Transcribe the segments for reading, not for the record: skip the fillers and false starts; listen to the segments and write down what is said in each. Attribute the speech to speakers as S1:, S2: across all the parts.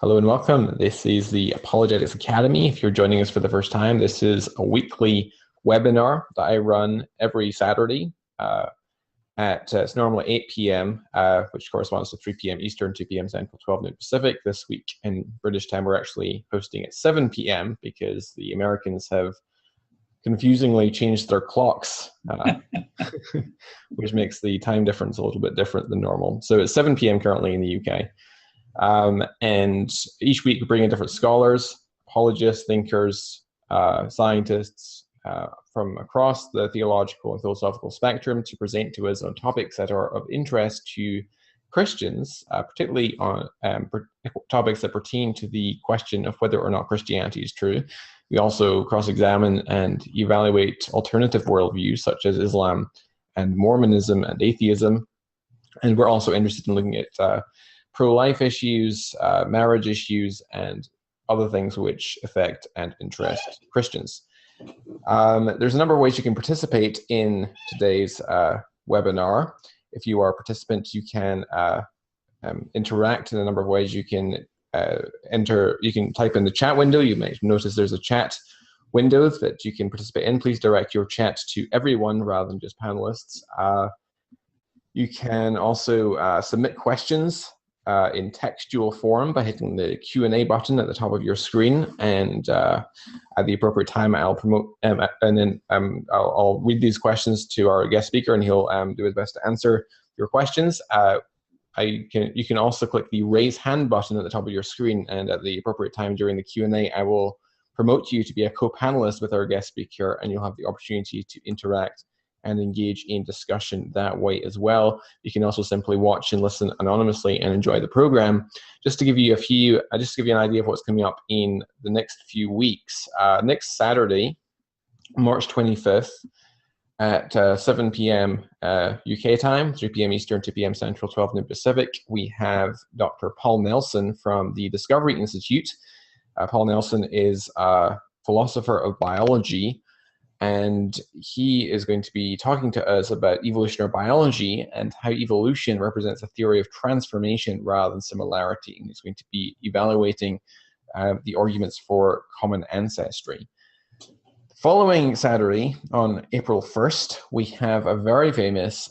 S1: Hello and welcome. This is the Apologetics Academy. If you're joining us for the first time, this is a weekly webinar that I run every Saturday it's normally 8 p.m., which corresponds to 3 p.m. Eastern, 2 p.m. Central, 12 noon Pacific. This week in British time, we're actually hosting at 7 p.m. because the Americans have confusingly changed their clocks, which makes the time difference a little bit different than normal. So it's 7 p.m. currently in the UK. And each week we bring in different scholars, apologists, thinkers, scientists from across the theological and philosophical spectrum to present to us on topics that are of interest to Christians, particularly on topics that pertain to the question of whether or not Christianity is true. We also cross-examine and evaluate alternative worldviews such as Islam and Mormonism and atheism. And we're also interested in looking at pro-life issues, marriage issues, and other things which affect and interest Christians. There's a number of ways you can participate in today's webinar. If you are a participant, you can interact in a number of ways. You can you can type in the chat window. You may notice there's a chat window that you can participate in. Please direct your chat to everyone rather than just panelists. You can also submit questions in textual form by hitting the Q&A button at the top of your screen, and at the appropriate time I'll promote and then I'll read these questions to our guest speaker, and he'll do his best to answer your questions. You can also click the raise hand button at the top of your screen, and at the appropriate time during the Q&A I will promote you to be a co-panelist with our guest speaker, and you'll have the opportunity to interact and engage in discussion that way as well. You can also simply watch and listen anonymously and enjoy the program. Just to give you an idea of what's coming up in the next few weeks. Next Saturday, March 25th at 7 p.m. UK time, 3 p.m. Eastern, 2 p.m. Central, 12 noon Pacific, we have Dr. Paul Nelson from the Discovery Institute. Paul Nelson is a philosopher of biology, and he is going to be talking to us about evolutionary biology and how evolution represents a theory of transformation rather than similarity. And he's going to be evaluating the arguments for common ancestry. Following Saturday, on April 1st, we have a very famous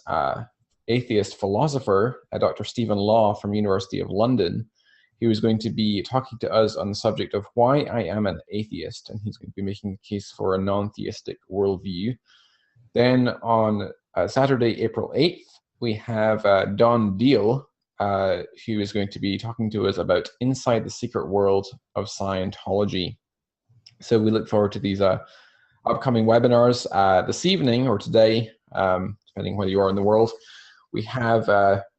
S1: atheist philosopher, Dr. Stephen Law from University of London, who is going to be talking to us on the subject of why I am an atheist, and he's going to be making the case for a non-theistic worldview. Then on Saturday, April 8th, we have Don Deal, who is going to be talking to us about Inside the Secret World of Scientology. So we look forward to these upcoming webinars. This evening, or today, depending where you are in the world, we have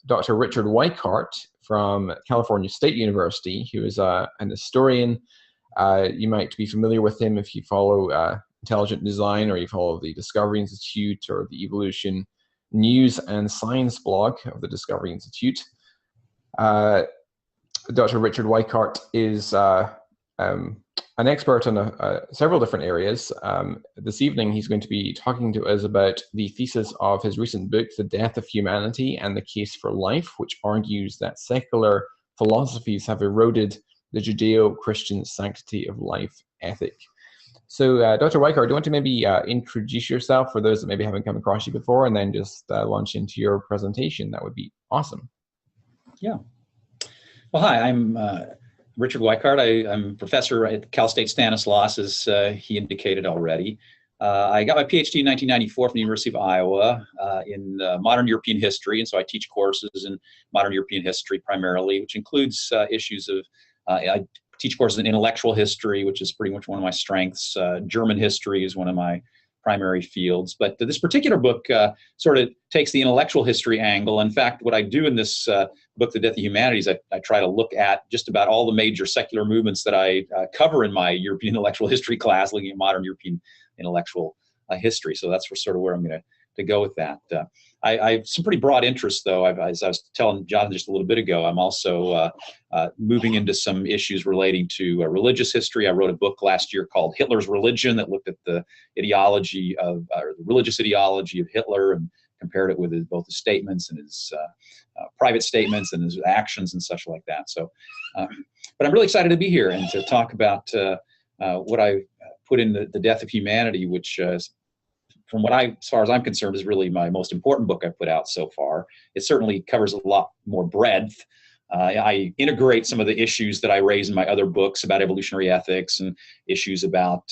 S1: Dr. Richard Weikart from California State University, who is an historian. You might be familiar with him if you follow intelligent design, or you follow the Discovery Institute or the Evolution News and Science blog of the Discovery Institute. Dr. Richard Weikart is an expert on several different areas. This evening, he's going to be talking to us about the thesis of his recent book, The Death of Humanity and the Case for Life, which argues that secular philosophies have eroded the Judeo-Christian sanctity-of-life ethic. So, Dr. Weikart, do you want to maybe introduce yourself for those that maybe haven't come across you before, and then just launch into your presentation? That would be awesome.
S2: Yeah. Well, hi, I'm Richard Weikart. I'm professor at Cal State Stanislaus, as he indicated already. I got my PhD in 1994 from the University of Iowa in modern European history, and so I teach courses in modern European history primarily, which includes issues of, I teach courses in intellectual history, which is pretty much one of my strengths. German history is one of my primary fields. But this particular book sort of takes the intellectual history angle. In fact, what I do in this book, The Death of Humanities, I try to look at just about all the major secular movements that I cover in my European intellectual history class, looking at modern European intellectual history. So that's sort of where I'm going to go with that. I have some pretty broad interests, though. As I was telling Jonathan just a little bit ago, I'm also moving into some issues relating to religious history. I wrote a book last year called Hitler's Religion that looked at the ideology of, or the religious ideology of Hitler, and compared it with both his statements and his private statements and his actions and such like that. So, but I'm really excited to be here and to talk about what I put in the Death of Humanity, which as far as I'm concerned, is really my most important book I've put out so far. It certainly covers a lot more breadth. I integrate some of the issues that I raise in my other books about evolutionary ethics and issues about,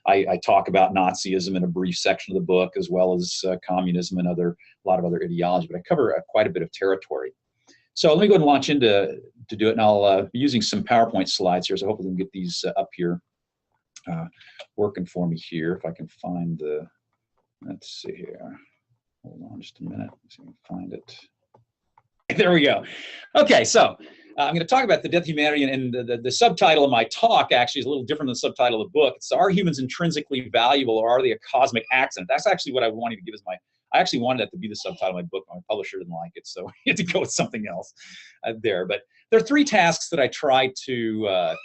S2: I talk about Nazism in a brief section of the book, as well as communism and a lot of other ideology, but I cover quite a bit of territory. So let me go ahead and launch into do it, and I'll be using some PowerPoint slides here, so hopefully we can get these up here working for me here, if I can find the, let's see here, hold on just a minute, let's see if I can find it. There we go. Okay, so I'm going to talk about the death of humanity, and the subtitle of my talk actually is a little different than the subtitle of the book. It's, are humans intrinsically valuable, or are they a cosmic accident? That's actually what I wanted to give as I actually wanted that to be the subtitle of my book. My publisher didn't like it, so I had to go with something else there. But there are three tasks that I try to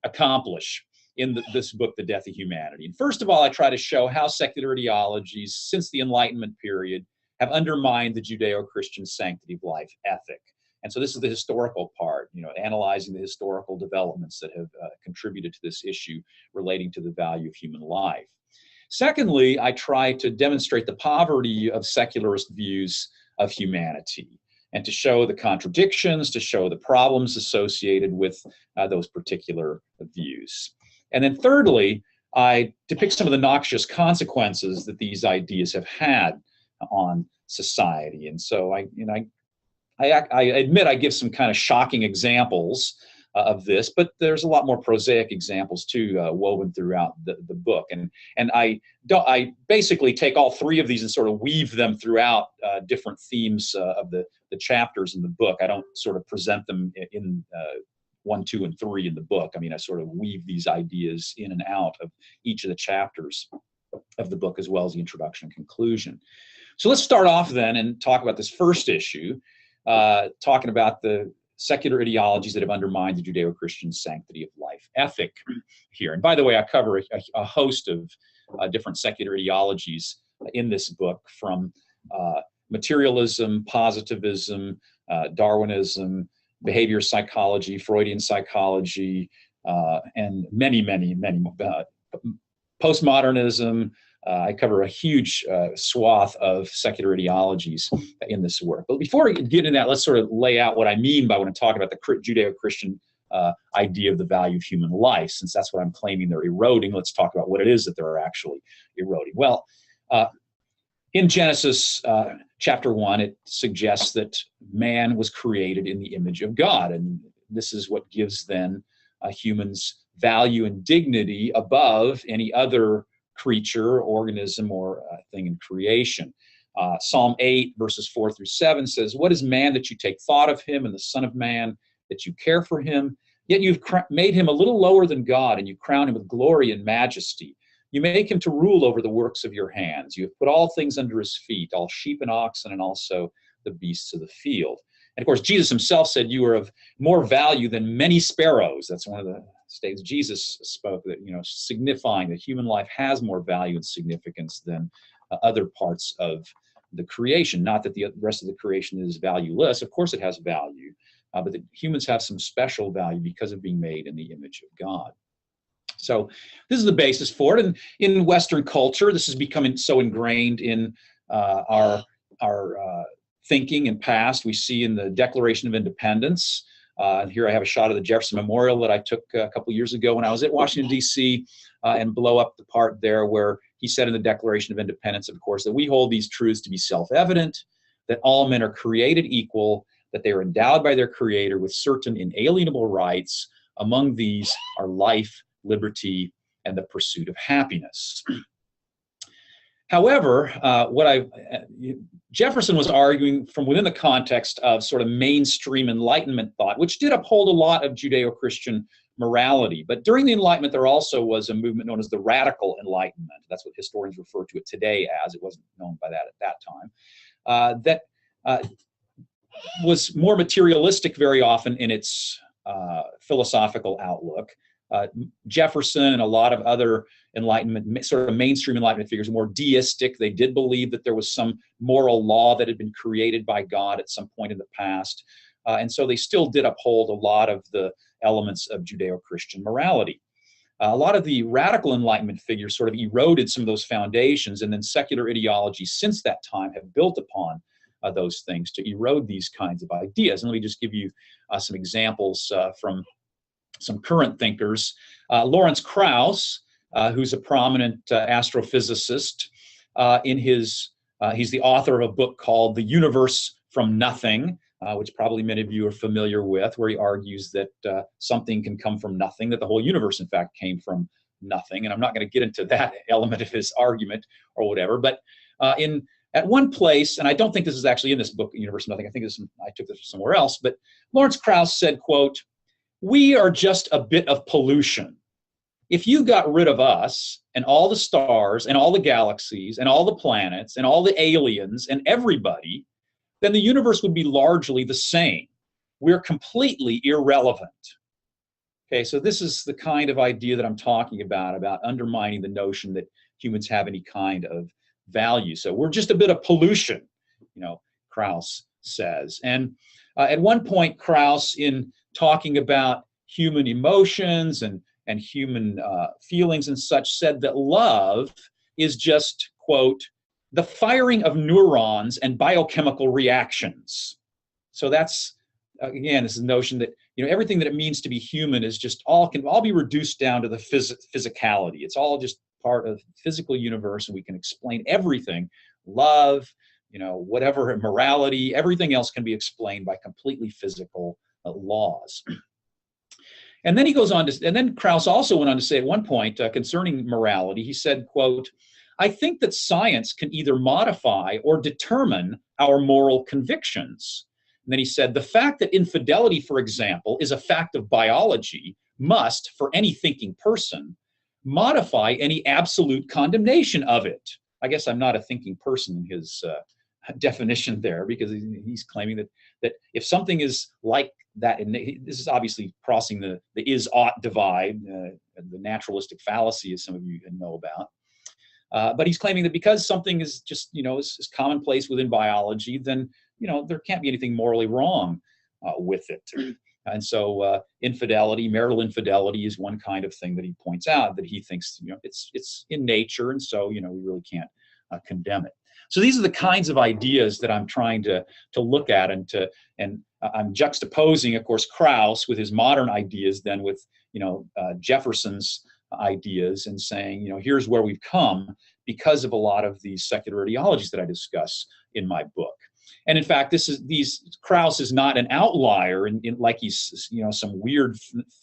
S2: accomplish in this book, The Death of Humanity. And first of all, I try to show how secular ideologies since the Enlightenment period have undermined the Judeo-Christian sanctity-of-life ethic. And so this is the historical part, analyzing the historical developments that have contributed to this issue relating to the value of human life. Secondly, I try to demonstrate the poverty of secularist views of humanity and to show the contradictions, to show the problems associated with those particular views. And then thirdly, I depict some of the noxious consequences that these ideas have had on society. And so I admit I give some kind of shocking examples of this, but there's a lot more prosaic examples too woven throughout the book. And I basically take all three of these and sort of weave them throughout different themes of the chapters in the book. I don't sort of present them in 1, 2, and 3 in the book. I mean, I sort of weave these ideas in and out of each of the chapters of the book, as well as the introduction and conclusion. So let's start off then and talk about this first issue, talking about the secular ideologies that have undermined the Judeo-Christian sanctity-of-life ethic here. And by the way, I cover a host of different secular ideologies in this book, from materialism, positivism, Darwinism, behavior psychology, Freudian psychology, and many postmodernism. I cover a huge swath of secular ideologies in this work. But before we get into that, let's sort of lay out what I mean by when I talk about the Judeo-Christian idea of the value of human life. Since that's what I'm claiming they're eroding, let's talk about what it is that they're actually eroding. Well, in Genesis chapter 1, it suggests that man was created in the image of God. And this is what gives then humans value and dignity above any other creature, organism, or thing in creation. Psalm 8, verses 4 through 7 says, "What is man that you take thought of him, and the son of man that you care for him? Yet you've made him a little lower than God, and you crown him with glory and majesty. You make him to rule over the works of your hands. You have put all things under his feet, all sheep and oxen, and also the beasts of the field." And of course, Jesus himself said, "You are of more value than many sparrows." That's one of the statements Jesus spoke, that, signifying that human life has more value and significance than other parts of the creation. Not that the rest of the creation is valueless. Of course it has value, but that humans have some special value because of being made in the image of God. So this is the basis for it. And in Western culture, this is becoming so ingrained in our thinking and past. We see in the Declaration of Independence. Here I have a shot of the Jefferson Memorial that I took a couple years ago when I was at Washington, D.C., and blow up the part there where he said in the Declaration of Independence, of course, that we hold these truths to be self-evident, that all men are created equal, that they are endowed by their Creator with certain inalienable rights. Among these are life, liberty, and the pursuit of happiness. However, Jefferson was arguing from within the context of sort of mainstream Enlightenment thought, which did uphold a lot of Judeo-Christian morality. But during the Enlightenment, there also was a movement known as the Radical Enlightenment. That's what historians refer to it today as. It wasn't known by that at that time. That was more materialistic very often in its philosophical outlook. Jefferson and a lot of other Enlightenment, sort of mainstream Enlightenment figures, more deistic. They did believe that there was some moral law that had been created by God at some point in the past. And so they still did uphold a lot of the elements of Judeo-Christian morality. A lot of the radical Enlightenment figures sort of eroded some of those foundations, and then secular ideologies since that time have built upon those things to erode these kinds of ideas. And let me just give you some examples from some current thinkers. Lawrence Krauss, who's a prominent astrophysicist, he's the author of a book called The Universe from Nothing, which probably many of you are familiar with, where he argues that something can come from nothing, that the whole universe, in fact, came from nothing. And I'm not going to get into that element of his argument or whatever, but at one place, and I don't think this is actually in this book, Universe of Nothing, I think I took this from somewhere else, but Lawrence Krauss said, quote, "We are just a bit of pollution. If you got rid of us and all the stars and all the galaxies and all the planets and all the aliens and everybody, then the universe would be largely the same. We're completely irrelevant." Okay, so this is the kind of idea that I'm talking about undermining the notion that humans have any kind of value. So we're just a bit of pollution, Krauss says. And at one point, Krauss, in talking about human emotions and human feelings and such, said that love is just, quote, "the firing of neurons and biochemical reactions." So that's, again, this is the notion that everything that it means to be human is just can all be reduced down to the physicality. It's all just part of the physical universe, and we can explain everything. Love, whatever, morality, everything else can be explained by completely physical laws. And then he goes on to, and then Krauss also went on to say at one point concerning morality, he said, quote, "I think that science can either modify or determine our moral convictions." And then he said, "The fact that infidelity, for example, is a fact of biology must, for any thinking person, modify any absolute condemnation of it." I guess I'm not a thinking person in his definition there, because he's claiming that if something is like that, and this is obviously crossing the is-ought divide, the naturalistic fallacy, as some of you know about. But he's claiming that because something is just, is commonplace within biology, then, there can't be anything morally wrong with it. And so infidelity, marital infidelity, is one kind of thing that he points out, that he thinks, it's in nature, and so, we really can't condemn it. So these are the kinds of ideas that I'm trying to look at, and I'm juxtaposing, of course, Krauss with his modern ideas, then with Jefferson's ideas, and saying, here's where we've come because of a lot of these secular ideologies that I discuss in my book. And in fact, Krauss is not an outlier in like he's some weird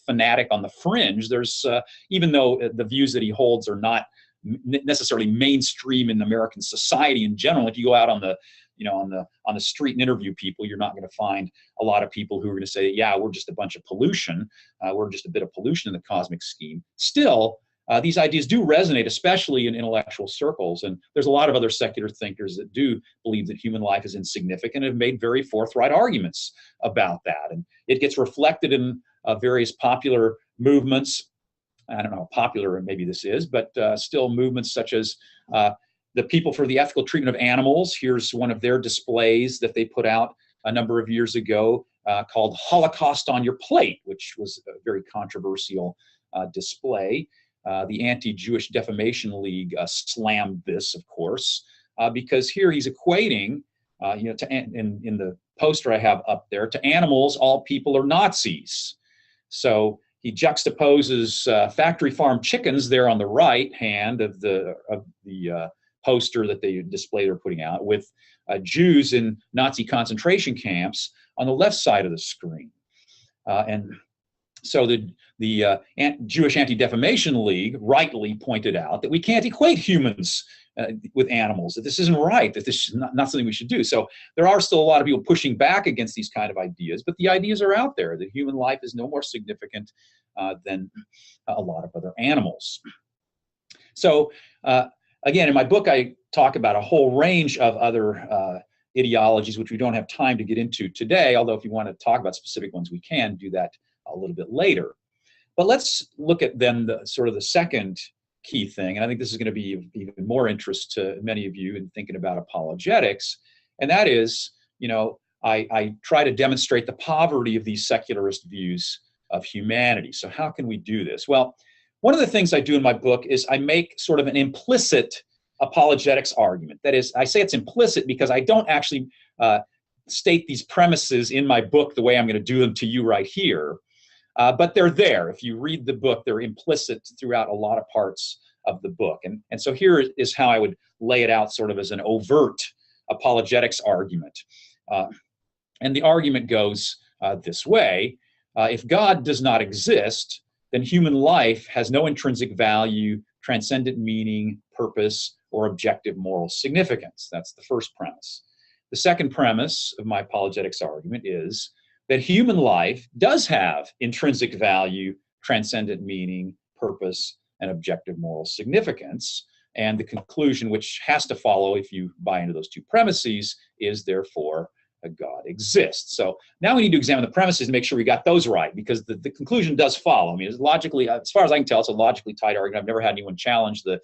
S2: fanatic on the fringe. There's even though the views that he holds are not necessarily mainstream in American society in general. If you go out on the on the street and interview people, you're not going to find a lot of people who are going to say, yeah, we're just a bunch of pollution. We're just a bit of pollution in the cosmic scheme. Still, these ideas do resonate, especially in intellectual circles. And there's a lot of other secular thinkers that do believe that human life is insignificant and have made very forthright arguments about that. And it gets reflected in various popular movements. I don't know how popular maybe this is, but still movements such as the People for the Ethical Treatment of Animals. Here's one of their displays that they put out a number of years ago called Holocaust on Your Plate, which was a very controversial display. The Anti-Jewish Defamation League slammed this, of course, because here he's equating, in the poster I have up there, to animals, all people are Nazis. So he juxtaposes factory farm chickens there on the right hand of the poster that they display they're putting out, with Jews in Nazi concentration camps on the left side of the screen. And so the Jewish Anti-Defamation League rightly pointed out that we can't equate humans with animals, that this isn't right, that this is not something we should do. So there are still a lot of people pushing back against these kind of ideas, but the ideas are out there that human life is no more significant than a lot of other animals. So again, in my book, I talk about a whole range of other ideologies, which we don't have time to get into today, although if you want to talk about specific ones, we can do that a little bit later. But let's look at then the sort of the second key thing, and I think this is going to be of even more interest to many of you in thinking about apologetics, and that is, I try to demonstrate the poverty of these secularist views of humanity. So how can we do this? Well, one of the things I do in my book is I make sort of an implicit apologetics argument. That is, I say it's implicit because I don't actually state these premises in my book the way I'm going to do them to you right here. But they're there. If you read the book, they're implicit throughout a lot of parts of the book. And so here is how I would lay it out sort of as an overt apologetics argument. And the argument goes this way. If God does not exist, then human life has no intrinsic value, transcendent meaning, purpose, or objective moral significance. That's the first premise. The second premise of my apologetics argument is that human life does have intrinsic value, transcendent meaning, purpose, and objective moral significance. And the conclusion, which has to follow if you buy into those two premises, is therefore a God exists. So now we need to examine the premises and make sure we got those right, because the conclusion does follow. I mean, it's logically, as far as I can tell, it's a logically tight argument. I've never had anyone challenge the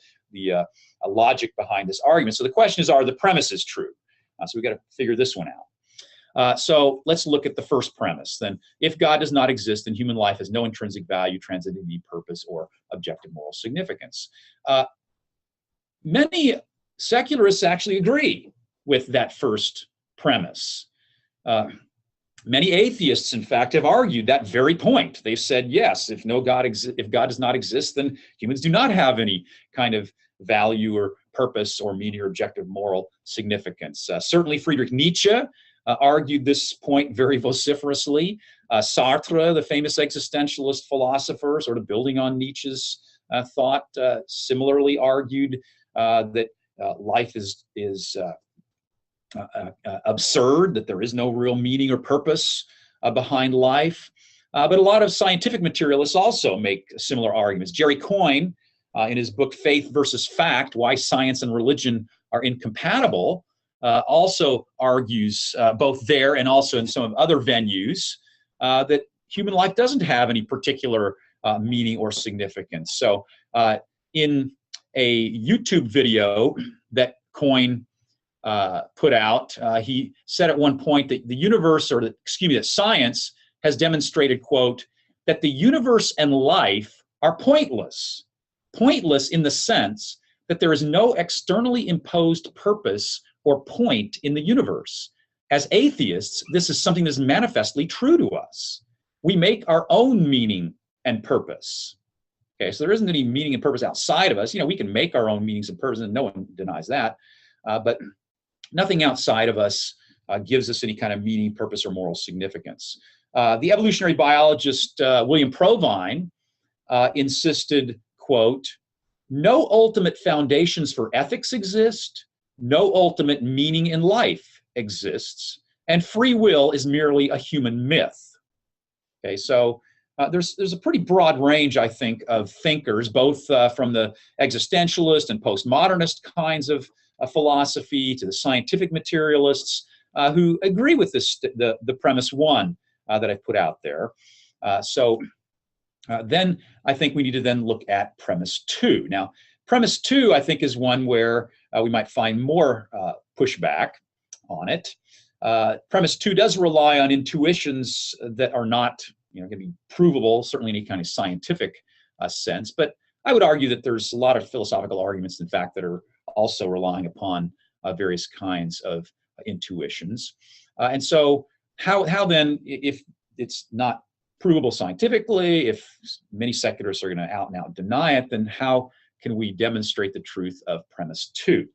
S2: logic behind this argument. So the question is, are the premises true? So we've got to figure this one out. So let's look at the first premise. Then, if God does not exist, then human life has no intrinsic value, transcendent need, purpose, or objective moral significance. Many secularists actually agree with that first premise. Many atheists, in fact, have argued that very point. They've said, yes, if God does not exist, then humans do not have any kind of value or purpose or meaning or objective moral significance. Certainly Friedrich Nietzsche argued this point very vociferously. Sartre, the famous existentialist philosopher, sort of building on Nietzsche's thought, similarly argued that life is absurd, that there is no real meaning or purpose behind life. But a lot of scientific materialists also make similar arguments. Jerry Coyne, in his book Faith versus Fact, Why Science and Religion Are Incompatible, also argues both there and also in some of other venues that human life doesn't have any particular meaning or significance. So in a YouTube video that Coyne put out, he said at one point that the universe, or that science has demonstrated, quote, that the universe and life are pointless. Pointless in the sense that there is no externally imposed purpose or point in the universe. As atheists, this is something that is manifestly true to us. We make our own meaning and purpose. Okay, so there isn't any meaning and purpose outside of us. We can make our own meanings and purpose, and no one denies that. But nothing outside of us gives us any kind of meaning, purpose, or moral significance. The evolutionary biologist William Provine insisted, quote, no ultimate foundations for ethics exist, no ultimate meaning in life exists, and free will is merely a human myth. Okay, so there's a pretty broad range, I think, of thinkers, both from the existentialist and postmodernist kinds of philosophy to the scientific materialists who agree with this, the premise one that I put out there. Then I think we need to then look at premise two. Now, premise two, I think, is one where we might find more pushback on it. Premise two does rely on intuitions that are not going to be provable, certainly in any kind of scientific sense. But I would argue that there's a lot of philosophical arguments, in fact, that are also relying upon various kinds of intuitions. And so how then, if it's not provable scientifically, if many secularists are going to out and out deny it, then how can we demonstrate the truth of premise two?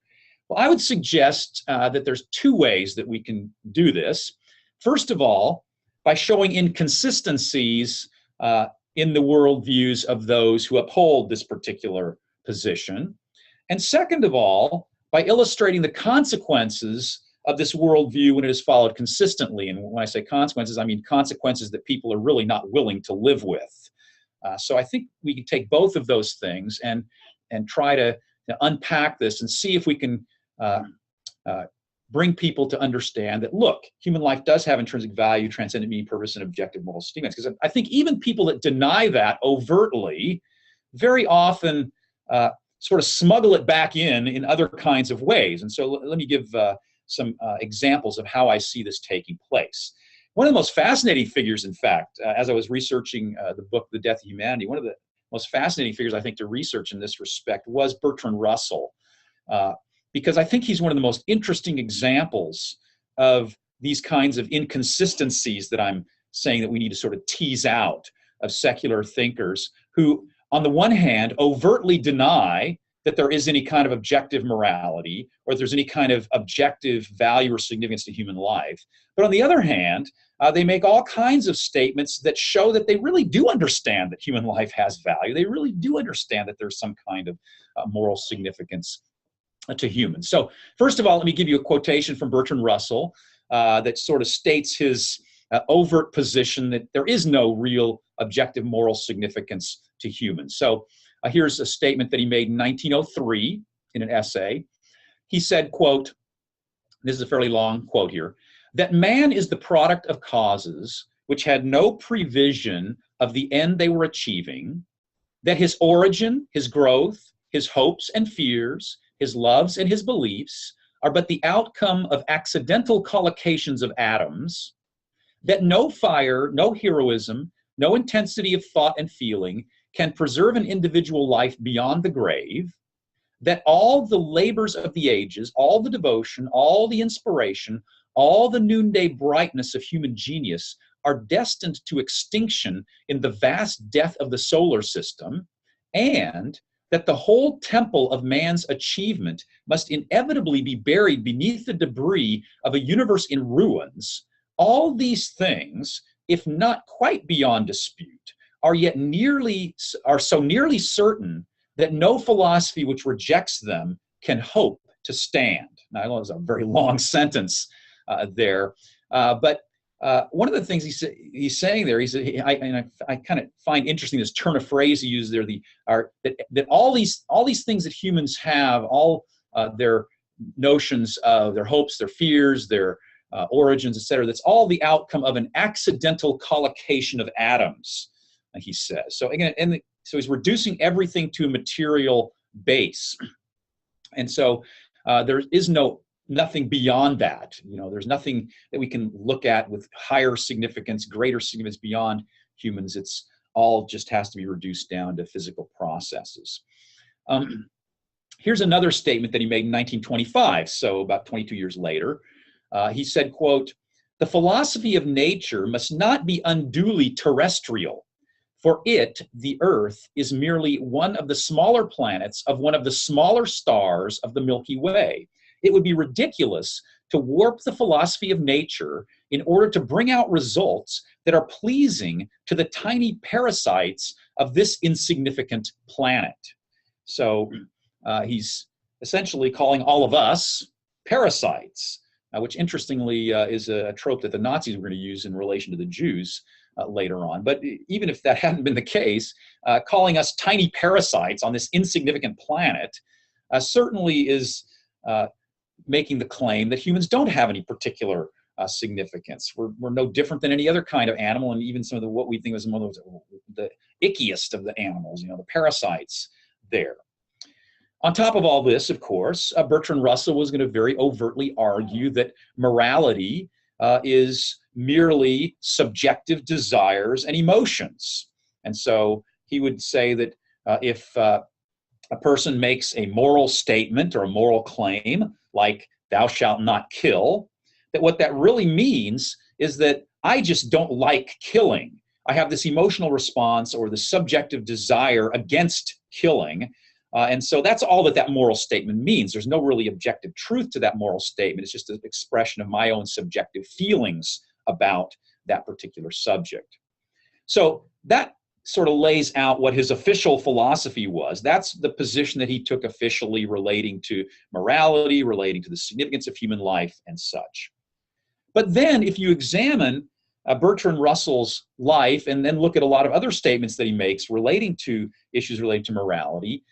S2: Well, I would suggest that there's two ways that we can do this. First of all, by showing inconsistencies in the worldviews of those who uphold this particular position. And second of all, by illustrating the consequences of this worldview when it is followed consistently. And when I say consequences, I mean consequences that people are really not willing to live with. So I think we can take both of those things and try to unpack this and see if we can bring people to understand that, look, human life does have intrinsic value, transcendent meaning, purpose, and objective moral significance. Because I think even people that deny that overtly very often sort of smuggle it back in other kinds of ways. And so let me give some examples of how I see this taking place. One of the most fascinating figures, in fact, as I was researching the book, The Death of Humanity, one of the most fascinating figures I think to research in this respect was Bertrand Russell, because I think he's one of the most interesting examples of these kinds of inconsistencies that I'm saying that we need to sort of tease out of secular thinkers who, on the one hand, overtly deny that there is any kind of objective morality or there's any kind of objective value or significance to human life. But on the other hand, they make all kinds of statements that show that they really do understand that human life has value. They really do understand that there's some kind of moral significance to humans. So first of all, let me give you a quotation from Bertrand Russell that sort of states his overt position that there is no real objective moral significance to humans. So here's a statement that he made in 1903 in an essay. He said, quote, this is a fairly long quote here, that man is the product of causes which had no prevision of the end they were achieving, that his origin, his growth, his hopes and fears, his loves and his beliefs are but the outcome of accidental collocations of atoms, that no fire, no heroism, no intensity of thought and feeling can preserve an individual life beyond the grave, that all the labors of the ages, all the devotion, all the inspiration, all the noonday brightness of human genius are destined to extinction in the vast death of the solar system, and that the whole temple of man's achievement must inevitably be buried beneath the debris of a universe in ruins. All these things, if not quite beyond dispute, are so nearly certain that no philosophy which rejects them can hope to stand. Now, I know it's a very long sentence there, but one of the things he's saying there, I kind of find interesting this turn of phrase he used there, that all these things that humans have, all their notions of their hopes, their fears, their origins, etc., that's all the outcome of an accidental collocation of atoms, he says. So again, so he's reducing everything to a material base, and so there is nothing beyond that. There's nothing that we can look at with higher significance, greater significance beyond humans. It's all just has to be reduced down to physical processes. Here's another statement that he made in 1925, so about 22 years later. He said, quote, "The philosophy of nature must not be unduly terrestrial, for it, the Earth, is merely one of the smaller planets of one of the smaller stars of the Milky Way. It would be ridiculous to warp the philosophy of nature in order to bring out results that are pleasing to the tiny parasites of this insignificant planet." So he's essentially calling all of us parasites, which interestingly is a trope that the Nazis were going to use in relation to the Jews later on. But even if that hadn't been the case, calling us tiny parasites on this insignificant planet certainly is making the claim that humans don't have any particular significance. We're no different than any other kind of animal, and even some of what we think is one of the ickiest of the animals, the parasites there. On top of all this, of course, Bertrand Russell was going to very overtly argue that morality is merely subjective desires and emotions. And so he would say that if a person makes a moral statement or a moral claim, like "thou shalt not kill," that what that really means is that I just don't like killing. I have this emotional response or the subjective desire against killing. And so that's all that moral statement means. There's no really objective truth to that moral statement. It's just an expression of my own subjective feelings about that particular subject. So that sort of lays out what his official philosophy was. That's the position that he took officially relating to morality, relating to the significance of human life and such. But then if you examine Bertrand Russell's life and then look at a lot of other statements that he makes relating to issues related to morality,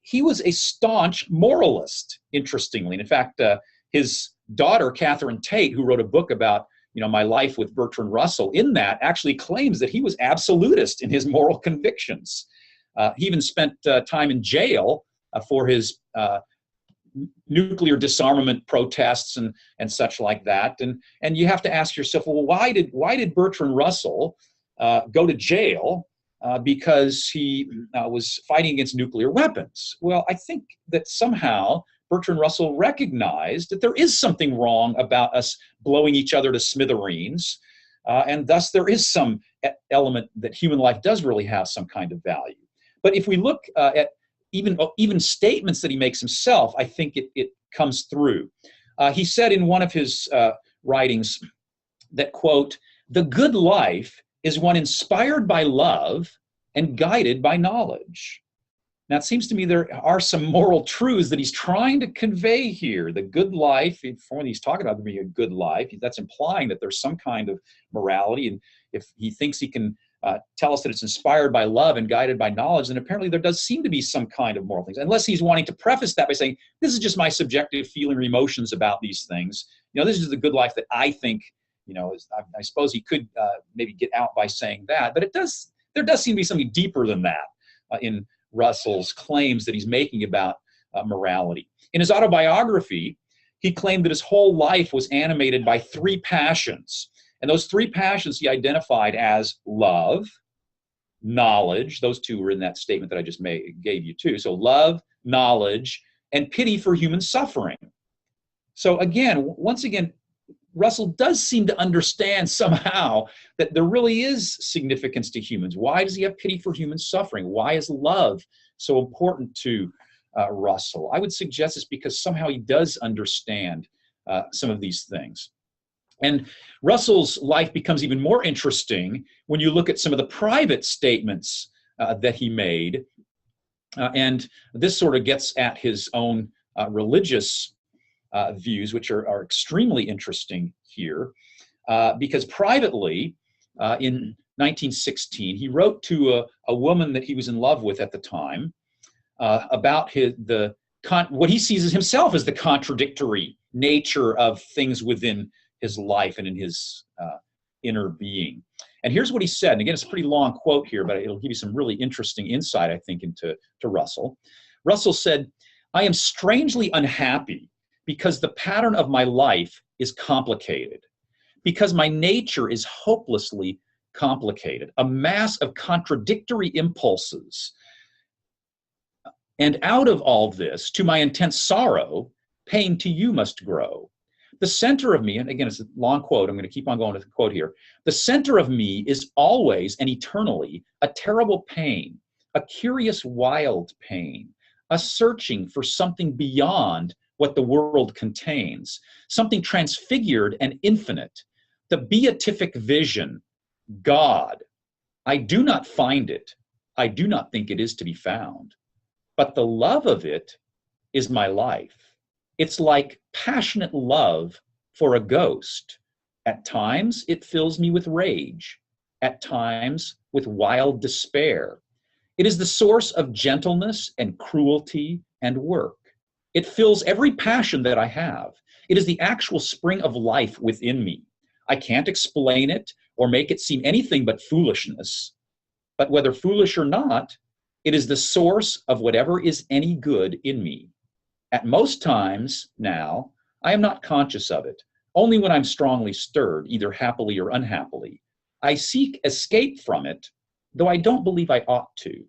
S2: he was a staunch moralist, interestingly. And in fact, his daughter, Catherine Tate, who wrote a book about, my life with Bertrand Russell, in that actually claims that he was absolutist in his moral convictions. He even spent time in jail for his nuclear disarmament protests and such like that. And you have to ask yourself, well, why did Bertrand Russell go to jail? Because he was fighting against nuclear weapons. Well, I think that somehow Bertrand Russell recognized that there is something wrong about us blowing each other to smithereens, and thus there is some element that human life does really have some kind of value. But if we look at even statements that he makes himself, I think it comes through. He said in one of his writings that, quote, "The good life is one inspired by love and guided by knowledge." Now, it seems to me there are some moral truths that he's trying to convey here. The good life, when he's talking about there being a good life, that's implying that there's some kind of morality. And if he thinks he can tell us that it's inspired by love and guided by knowledge, then apparently there does seem to be some kind of moral things. Unless he's wanting to preface that by saying, this is just my subjective feeling or emotions about these things. This is the good life that I think, I suppose he could maybe get out by saying that. But there does seem to be something deeper than that in Russell's claims that he's making about morality. In his autobiography, he claimed that his whole life was animated by three passions. And those three passions he identified as love, knowledge. Those two were in that statement that I just gave you too. So love, knowledge, and pity for human suffering. So once again, Russell does seem to understand somehow that there really is significance to humans. Why does he have pity for human suffering? Why is love so important to Russell? I would suggest it's because somehow he does understand some of these things. And Russell's life becomes even more interesting when you look at some of the private statements that he made. And this sort of gets at his own religious views, which are extremely interesting here, because privately, in 1916, he wrote to a woman that he was in love with at the time about what he sees as himself as the contradictory nature of things within his life and in his inner being. And here's what he said. And again, it's a pretty long quote here, but it'll give you some really interesting insight, I think, into Russell. Russell said, "I am strangely unhappy because the pattern of my life is complicated, because my nature is hopelessly complicated, a mass of contradictory impulses. And out of all this, to my intense sorrow, pain to you must grow. The center of me," and again, it's a long quote, I'm going to keep on going with the quote here, "the center of me is always and eternally a terrible pain, a curious wild pain, a searching for something beyond what the world contains, something transfigured and infinite, the beatific vision, God. I do not find it. I do not think it is to be found. But the love of it is my life. It's like passionate love for a ghost. At times, it fills me with rage. At times, with wild despair. It is the source of gentleness and cruelty and work. It fills every passion that I have. It is the actual spring of life within me. I can't explain it or make it seem anything but foolishness. But whether foolish or not, it is the source of whatever is any good in me. At most times now, I am not conscious of it, only when I'm strongly stirred, either happily or unhappily. I seek escape from it, though I don't believe I ought to."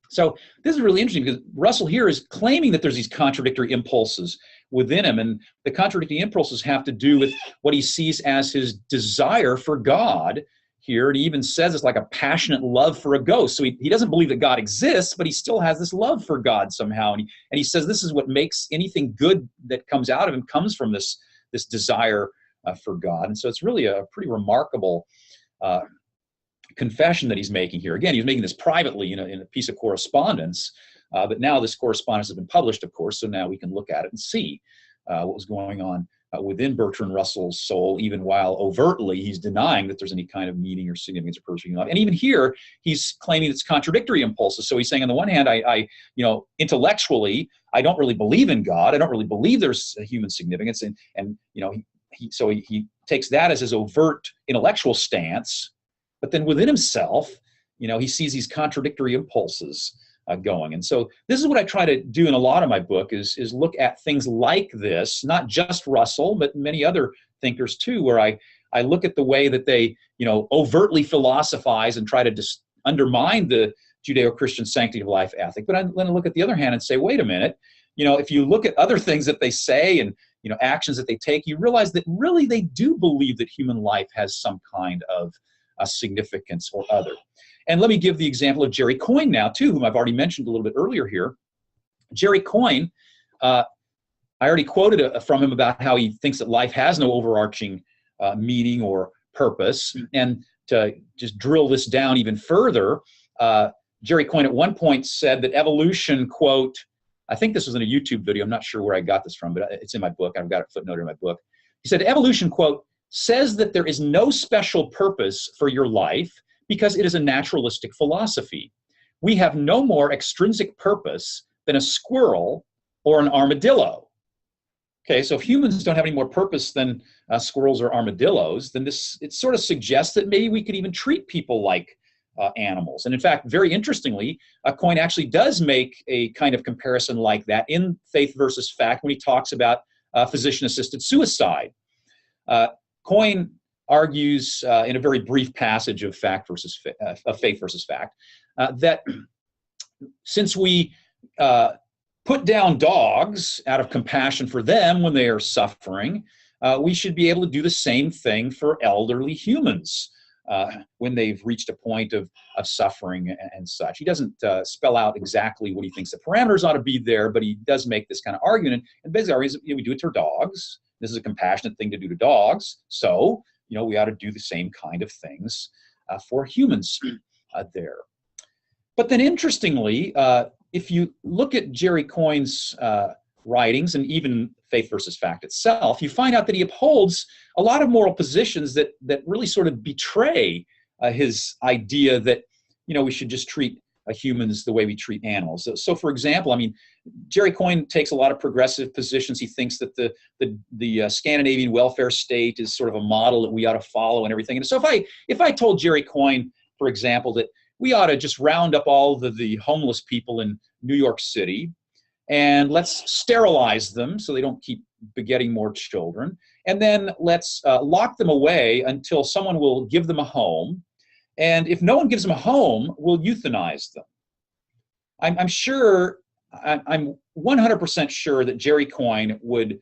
S2: So this is really interesting because Russell here is claiming that there's these contradictory impulses within him, and the contradictory impulses have to do with what he sees as his desire for God here. And he even says it's like a passionate love for a ghost. So he doesn't believe that God exists, but he still has this love for God somehow. And he says this is what makes anything good that comes out of him comes from this desire for God. And so it's really a pretty remarkable confession that he's making here. Again, he was making this privately in a piece of correspondence, but now this correspondence has been published, of course, so now we can look at it and see what was going on within Bertrand Russell's soul, even while overtly he's denying that there's any kind of meaning or significance or purpose in life. And even here, he's claiming it's contradictory impulses. So he's saying, on the one hand, I intellectually, I don't really believe in God. I don't really believe there's a human significance. And he takes that as his overt intellectual stance. But then within himself, he sees these contradictory impulses going. And so this is what I try to do in a lot of my book is look at things like this, not just Russell, but many other thinkers too, where I look at the way that they, overtly philosophize and try to undermine the Judeo-Christian sanctity-of-life ethic. But I'm going to look at the other hand and say, wait a minute, if you look at other things that they say and, actions that they take, you realize that really they do believe that human life has some kind of significance or other. And let me give the example of Jerry Coyne now, too, whom I've already mentioned a little bit earlier here. Jerry Coyne, I already quoted from him about how he thinks that life has no overarching meaning or purpose. And to just drill this down even further, Jerry Coyne at one point said that evolution, quote, I think this was in a YouTube video, I'm not sure where I got this from, but it's in my book, I've got it footnoted in my book. He said, evolution, quote, says that there is no special purpose for your life because it is a naturalistic philosophy. We have no more extrinsic purpose than a squirrel or an armadillo. Okay, so if humans don't have any more purpose than squirrels or armadillos, then it sort of suggests that maybe we could even treat people like animals. And in fact, very interestingly, Coyne actually does make a kind of comparison like that in Faith versus Fact when he talks about physician-assisted suicide. Coyne argues in a very brief passage of Faith versus Fact that since we put down dogs out of compassion for them when they are suffering, we should be able to do the same thing for elderly humans when they've reached a point of suffering and such. He doesn't spell out exactly what he thinks the parameters ought to be there, but he does make this kind of argument. And basically argues that, we do it to dogs. This is a compassionate thing to do to dogs. So, we ought to do the same kind of things for humans there. But then interestingly, if you look at Jerry Coyne's writings and even Faith versus Fact itself, you find out that he upholds a lot of moral positions that really sort of betray his idea that, we should just treat humans the way we treat animals. So for example, Jerry Coyne takes a lot of progressive positions. He thinks that the Scandinavian welfare state is sort of a model that we ought to follow and everything. And so if I told Jerry Coyne, for example, that we ought to just round up all the homeless people in New York City and let's sterilize them so they don't keep begetting more children, and then let's lock them away until someone will give them a home. And if no one gives them a home, we'll euthanize them. I'm 100% sure that Jerry Coyne would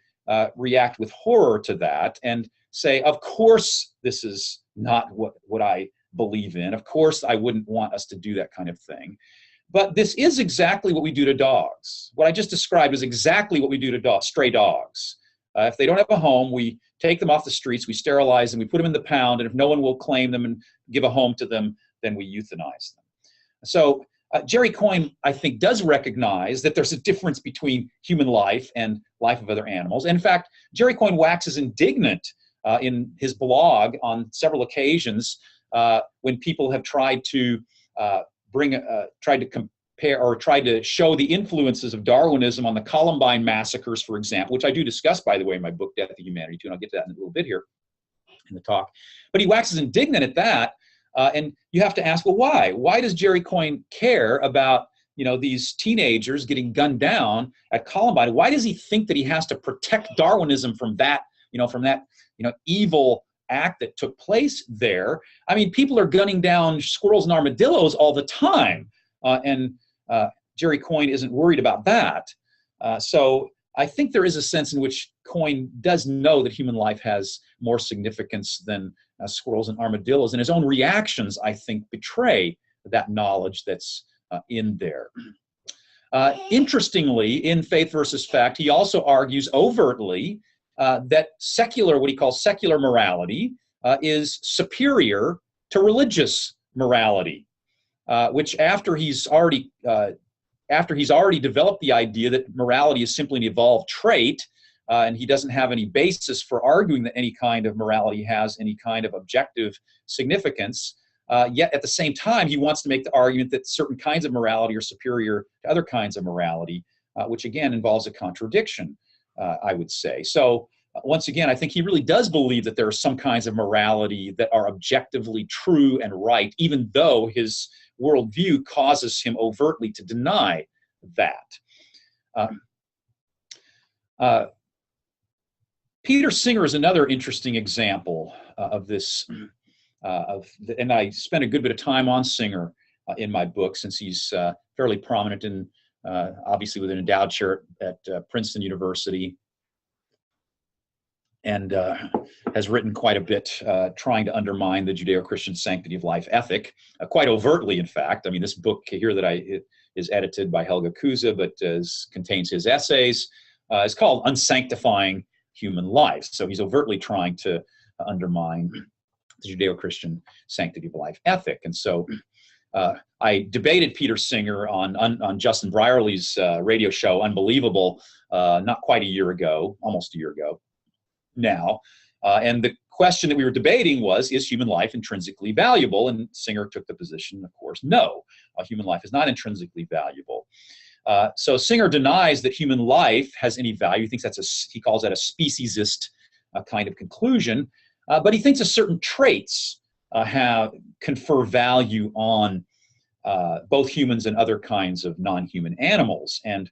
S2: react with horror to that and say, of course, this is not what I believe in. Of course, I wouldn't want us to do that kind of thing. But this is exactly what we do to dogs. What I just described is exactly what we do to stray dogs. If they don't have a home, we take them off the streets, we sterilize them, we put them in the pound, and if no one will claim them and give a home to them, then we euthanize them. So Jerry Coyne, I think, does recognize that there's a difference between human life and life of other animals. And in fact, Jerry Coyne waxes indignant in his blog on several occasions when people have tried to compare or tried to show the influences of Darwinism on the Columbine massacres, for example, which I do discuss, by the way, in my book, Death of Humanity, too, and I'll get to that in a little bit here in the talk. But he waxes indignant at that, and you have to ask, well, why? Why does Jerry Coyne care about, these teenagers getting gunned down at Columbine? Why does he think that he has to protect Darwinism from that, evil act that took place there? People are gunning down squirrels and armadillos all the time, and Jerry Coyne isn't worried about that. So I think there is a sense in which Coyne does know that human life has more significance than squirrels and armadillos, and his own reactions, I think, betray that knowledge that's in there. Interestingly, in Faith versus Fact, he also argues overtly that what he calls secular morality is superior to religious morality, which after he's already developed the idea that morality is simply an evolved trait, and he doesn't have any basis for arguing that any kind of morality has any kind of objective significance. Yet at the same time, he wants to make the argument that certain kinds of morality are superior to other kinds of morality, which again involves a contradiction, I would say. So once again, I think he really does believe that there are some kinds of morality that are objectively true and right, even though his worldview causes him overtly to deny that. Peter Singer is another interesting example of this. And I spent a good bit of time on Singer in my book, since he's fairly prominent in, obviously, with an endowed chair at Princeton University, and has written quite a bit trying to undermine the Judeo-Christian sanctity-of-life ethic, quite overtly, in fact. I mean, this book here that is edited by Helga Kuza, but contains his essays, is called Unsanctifying Human Life. So he's overtly trying to undermine the Judeo-Christian sanctity-of-life ethic. And so I debated Peter Singer on Justin Brierley's radio show, Unbelievable, not quite a year ago, almost a year ago now. And the question that we were debating was, is human life intrinsically valuable? And Singer took the position, of course, no, human life is not intrinsically valuable. So Singer denies that human life has any value. He thinks he calls that a speciesist kind of conclusion. But he thinks that certain traits confer value on both humans and other kinds of non-human animals. And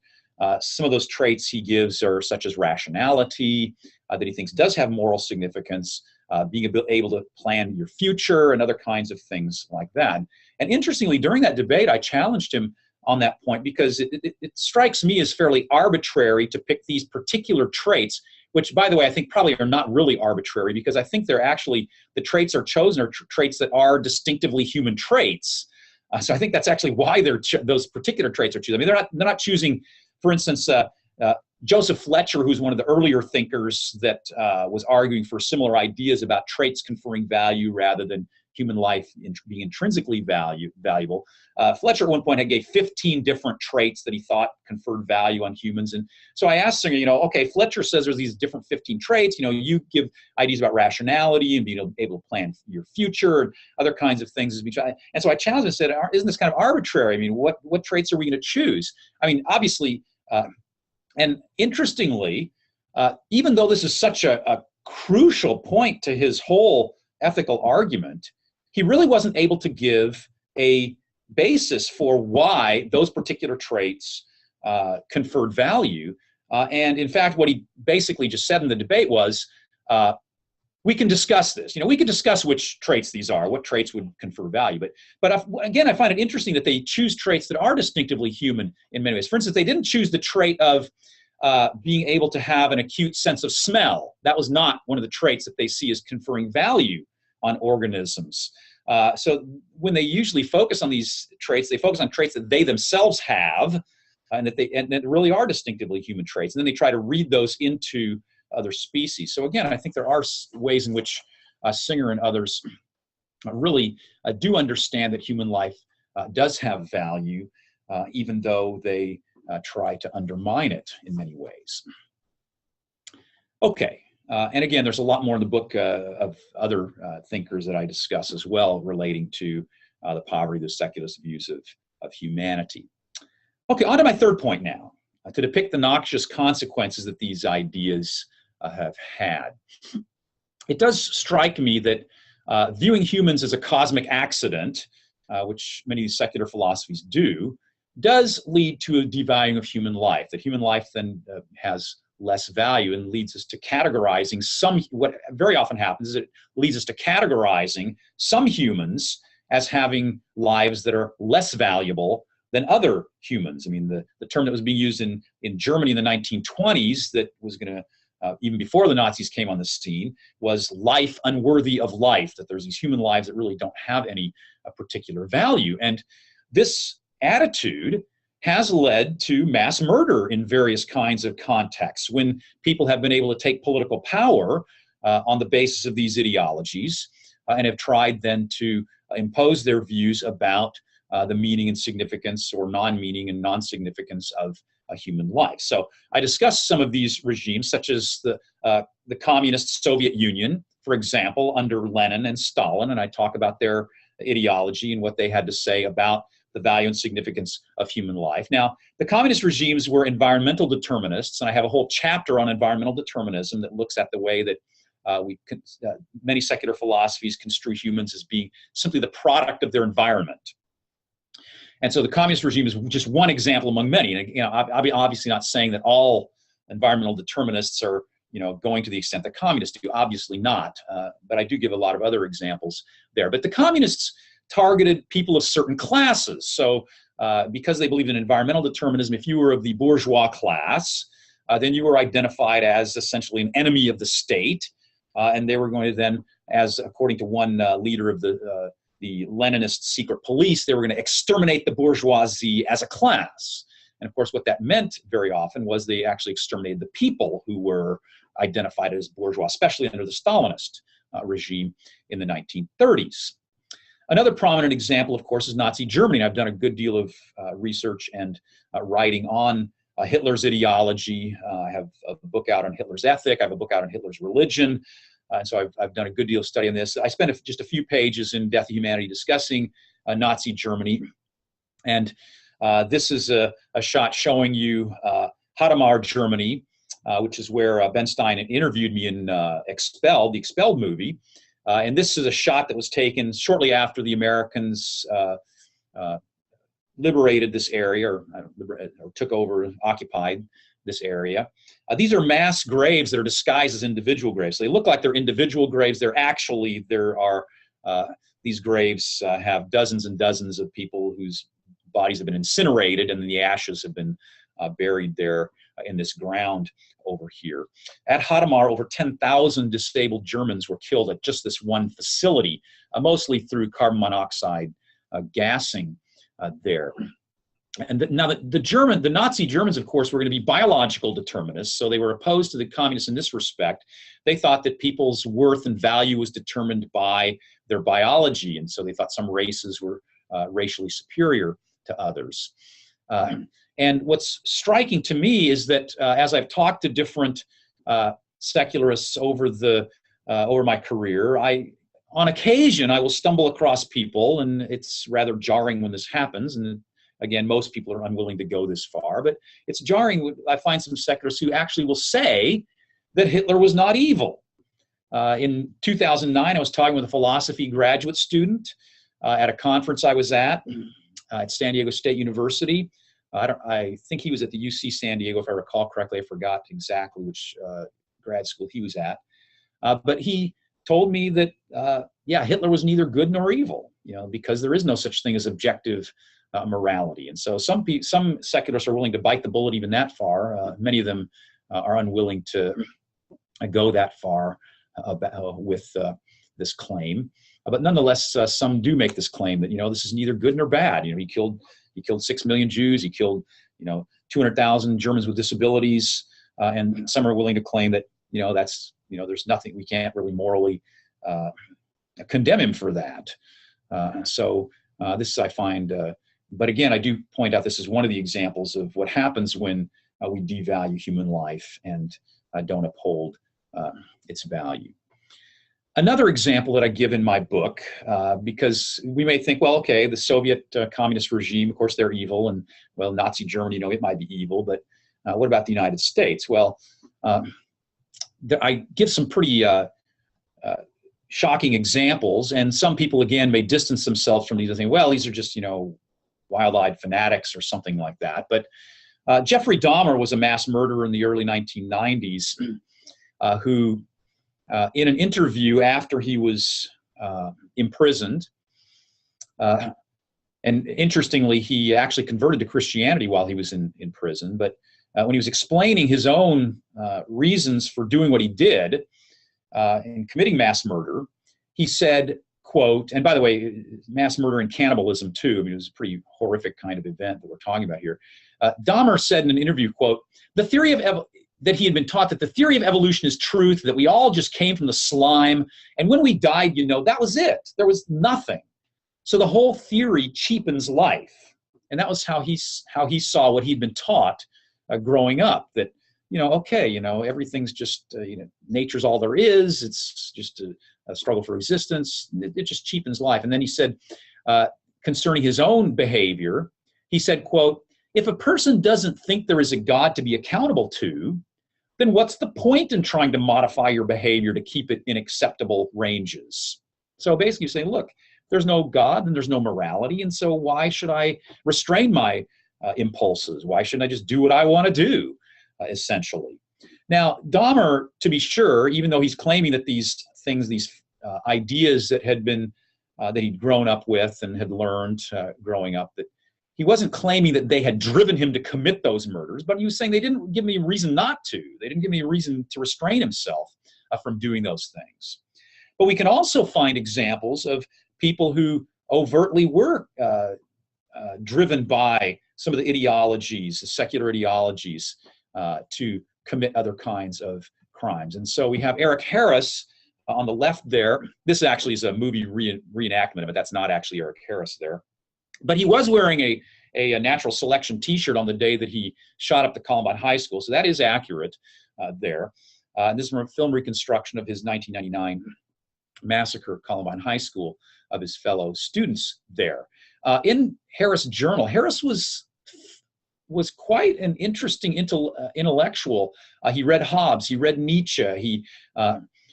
S2: some of those traits he gives are such as rationality, that he thinks does have moral significance, being able to plan your future, and other kinds of things like that. And interestingly, during that debate, I challenged him on that point, because it strikes me as fairly arbitrary to pick these particular traits, which, by the way, I think probably are not really arbitrary, because I think they're actually, the traits are chosen are traits that are distinctively human traits. So I think that's actually why those particular traits are chosen. I mean, they're not choosing, for instance, Joseph Fletcher, who's one of the earlier thinkers that was arguing for similar ideas about traits conferring value rather than human life being intrinsically valuable. Fletcher at one point gave 15 different traits that he thought conferred value on humans. And so I asked Singer, okay, Fletcher says there's these different 15 traits. You give ideas about rationality and being able to plan your future and other kinds of things. And so I challenged him and said, isn't this kind of arbitrary? I mean, what traits are we going to choose? I mean, obviously, and interestingly, even though this is such a crucial point to his whole ethical argument, he really wasn't able to give a basis for why those particular traits conferred value. And in fact, what he basically just said in the debate was, we can discuss this. We can discuss which traits these are, what traits would confer value. But again, I find it interesting that they choose traits that are distinctively human in many ways. For instance, they didn't choose the trait of being able to have an acute sense of smell. That was not one of the traits that they see as conferring value on organisms. So when they usually focus on these traits, they focus on traits that they themselves have, and that really are distinctively human traits. And then they try to read those into other species. So again, I think there are ways in which Singer and others really do understand that human life does have value, even though they try to undermine it in many ways. Okay. And again, there's a lot more in the book of other thinkers that I discuss as well, relating to the poverty, the secularist views of humanity. Okay, on to my third point now, to depict the noxious consequences that these ideas have had. It does strike me that viewing humans as a cosmic accident, which many of these secular philosophies do, does lead to a devaluing of human life, that human life then has less value, and leads us to categorizing what very often happens is it leads us to categorizing some humans as having lives that are less valuable than other humans. I mean, the term that was being used in Germany in the 1920s that was going to, even before the Nazis came on the scene, was life unworthy of life, that there's these human lives that really don't have any particular value. And this attitude has led to mass murder in various kinds of contexts, when people have been able to take political power on the basis of these ideologies and have tried then to impose their views about the meaning and significance or non-meaning and non-significance of a human life. So I discussed some of these regimes, such as the communist Soviet Union, for example, under Lenin and Stalin, and I talk about their ideology and what they had to say about the value and significance of human life. Now, the communist regimes were environmental determinists, and I have a whole chapter on environmental determinism that looks at the way that many secular philosophies construe humans as being simply the product of their environment. And so the communist regime is just one example among many. And I'll be obviously not saying that all environmental determinists are going to the extent that communists do, obviously not. But I do give a lot of other examples there. But the communists targeted people of certain classes. So because they believed in environmental determinism, if you were of the bourgeois class, then you were identified as essentially an enemy of the state. And they were going to then, as according to one leader of the Leninist secret police, they were going to exterminate the bourgeoisie as a class. And of course, what that meant very often was they actually exterminated the people who were identified as bourgeois, especially under the Stalinist regime in the 1930s. Another prominent example, of course, is Nazi Germany. And I've done a good deal of research and writing on Hitler's ideology. I have a book out on Hitler's ethic. I have a book out on Hitler's religion. So I've done a good deal of study on this. I spent just a few pages in Death of Humanity discussing Nazi Germany. And this is a shot showing you Hadamar, Germany, which is where Ben Stein interviewed me in the Expelled movie. And this is a shot that was taken shortly after the Americans liberated this area, or took over and occupied this area. These are mass graves that are disguised as individual graves. So they look like they're individual graves. These graves have dozens and dozens of people whose bodies have been incinerated, and then the ashes have been buried there in this ground over here. At Hadamar, over 10,000 disabled Germans were killed at just this one facility, mostly through carbon monoxide gassing there. And now the Nazi Germans, of course, were going to be biological determinists, so they were opposed to the communists in this respect. They thought that people's worth and value was determined by their biology, and so they thought some races were racially superior to others. And what's striking to me is that as I've talked to different secularists over my career, on occasion I will stumble across people, and it's rather jarring when this happens. And again, most people are unwilling to go this far, but it's jarring. I find some secularists who actually will say that Hitler was not evil. In 2009, I was talking with a philosophy graduate student at a conference I was at San Diego State University. I think he was at the UC San Diego, if I recall correctly. I forgot exactly which grad school he was at. But he told me that, Hitler was neither good nor evil, because there is no such thing as objective morality. And so some secularists are willing to bite the bullet even that far. Many of them are unwilling to go that far with this claim. But nonetheless, some do make this claim that, this is neither good nor bad. He killed 6 million Jews. He killed, 200,000 Germans with disabilities. And some are willing to claim that, there's nothing, we can't really morally condemn him for that. This I find, but again, I do point out this is one of the examples of what happens when we devalue human life and don't uphold its value. Another example that I give in my book, because we may think, well, okay, the Soviet communist regime, of course, they're evil, and, well, Nazi Germany, it might be evil, but what about the United States? Well, I give some pretty shocking examples, and some people, again, may distance themselves from these and think, well, these are just, wild-eyed fanatics or something like that. But Jeffrey Dahmer was a mass murderer in the early 1990s who, in an interview after he was imprisoned, and interestingly, he actually converted to Christianity while he was in prison, but when he was explaining his own reasons for doing what he did in committing mass murder, he said, quote, and by the way, mass murder and cannibalism too, it was a pretty horrific kind of event that we're talking about here. Dahmer said in an interview, quote, that he had been taught that the theory of evolution is truth, that we all just came from the slime, and when we died, that was it. There was nothing. So the whole theory cheapens life. And that was how he saw what he'd been taught growing up, that, okay, everything's just, nature's all there is. It's just a struggle for existence. It just cheapens life. And then he said, concerning his own behavior, he said, quote, "If a person doesn't think there is a God to be accountable to, then what's the point in trying to modify your behavior to keep it in acceptable ranges?" So basically saying, look, there's no God and there's no morality, and so why should I restrain my impulses? Why shouldn't I just do what I want to do, essentially? Now, Dahmer, to be sure, even though he's claiming that these things, these ideas that had been, that he'd grown up with and had learned growing up, that he wasn't claiming that they had driven him to commit those murders, but he was saying they didn't give me a reason not to. They didn't give me a reason to restrain himself from doing those things. But we can also find examples of people who overtly were driven by some of the ideologies, the secular ideologies, to commit other kinds of crimes. And so we have Eric Harris on the left there. This actually is a movie reenactment of it. That's not actually Eric Harris there. But he was wearing a natural selection T-shirt on the day that he shot up the Columbine High School. So that is accurate there. This is a film reconstruction of his 1999 massacre at Columbine High School of his fellow students there. In Harris' journal, Harris was quite an interesting intellectual. He read Hobbes, he read Nietzsche.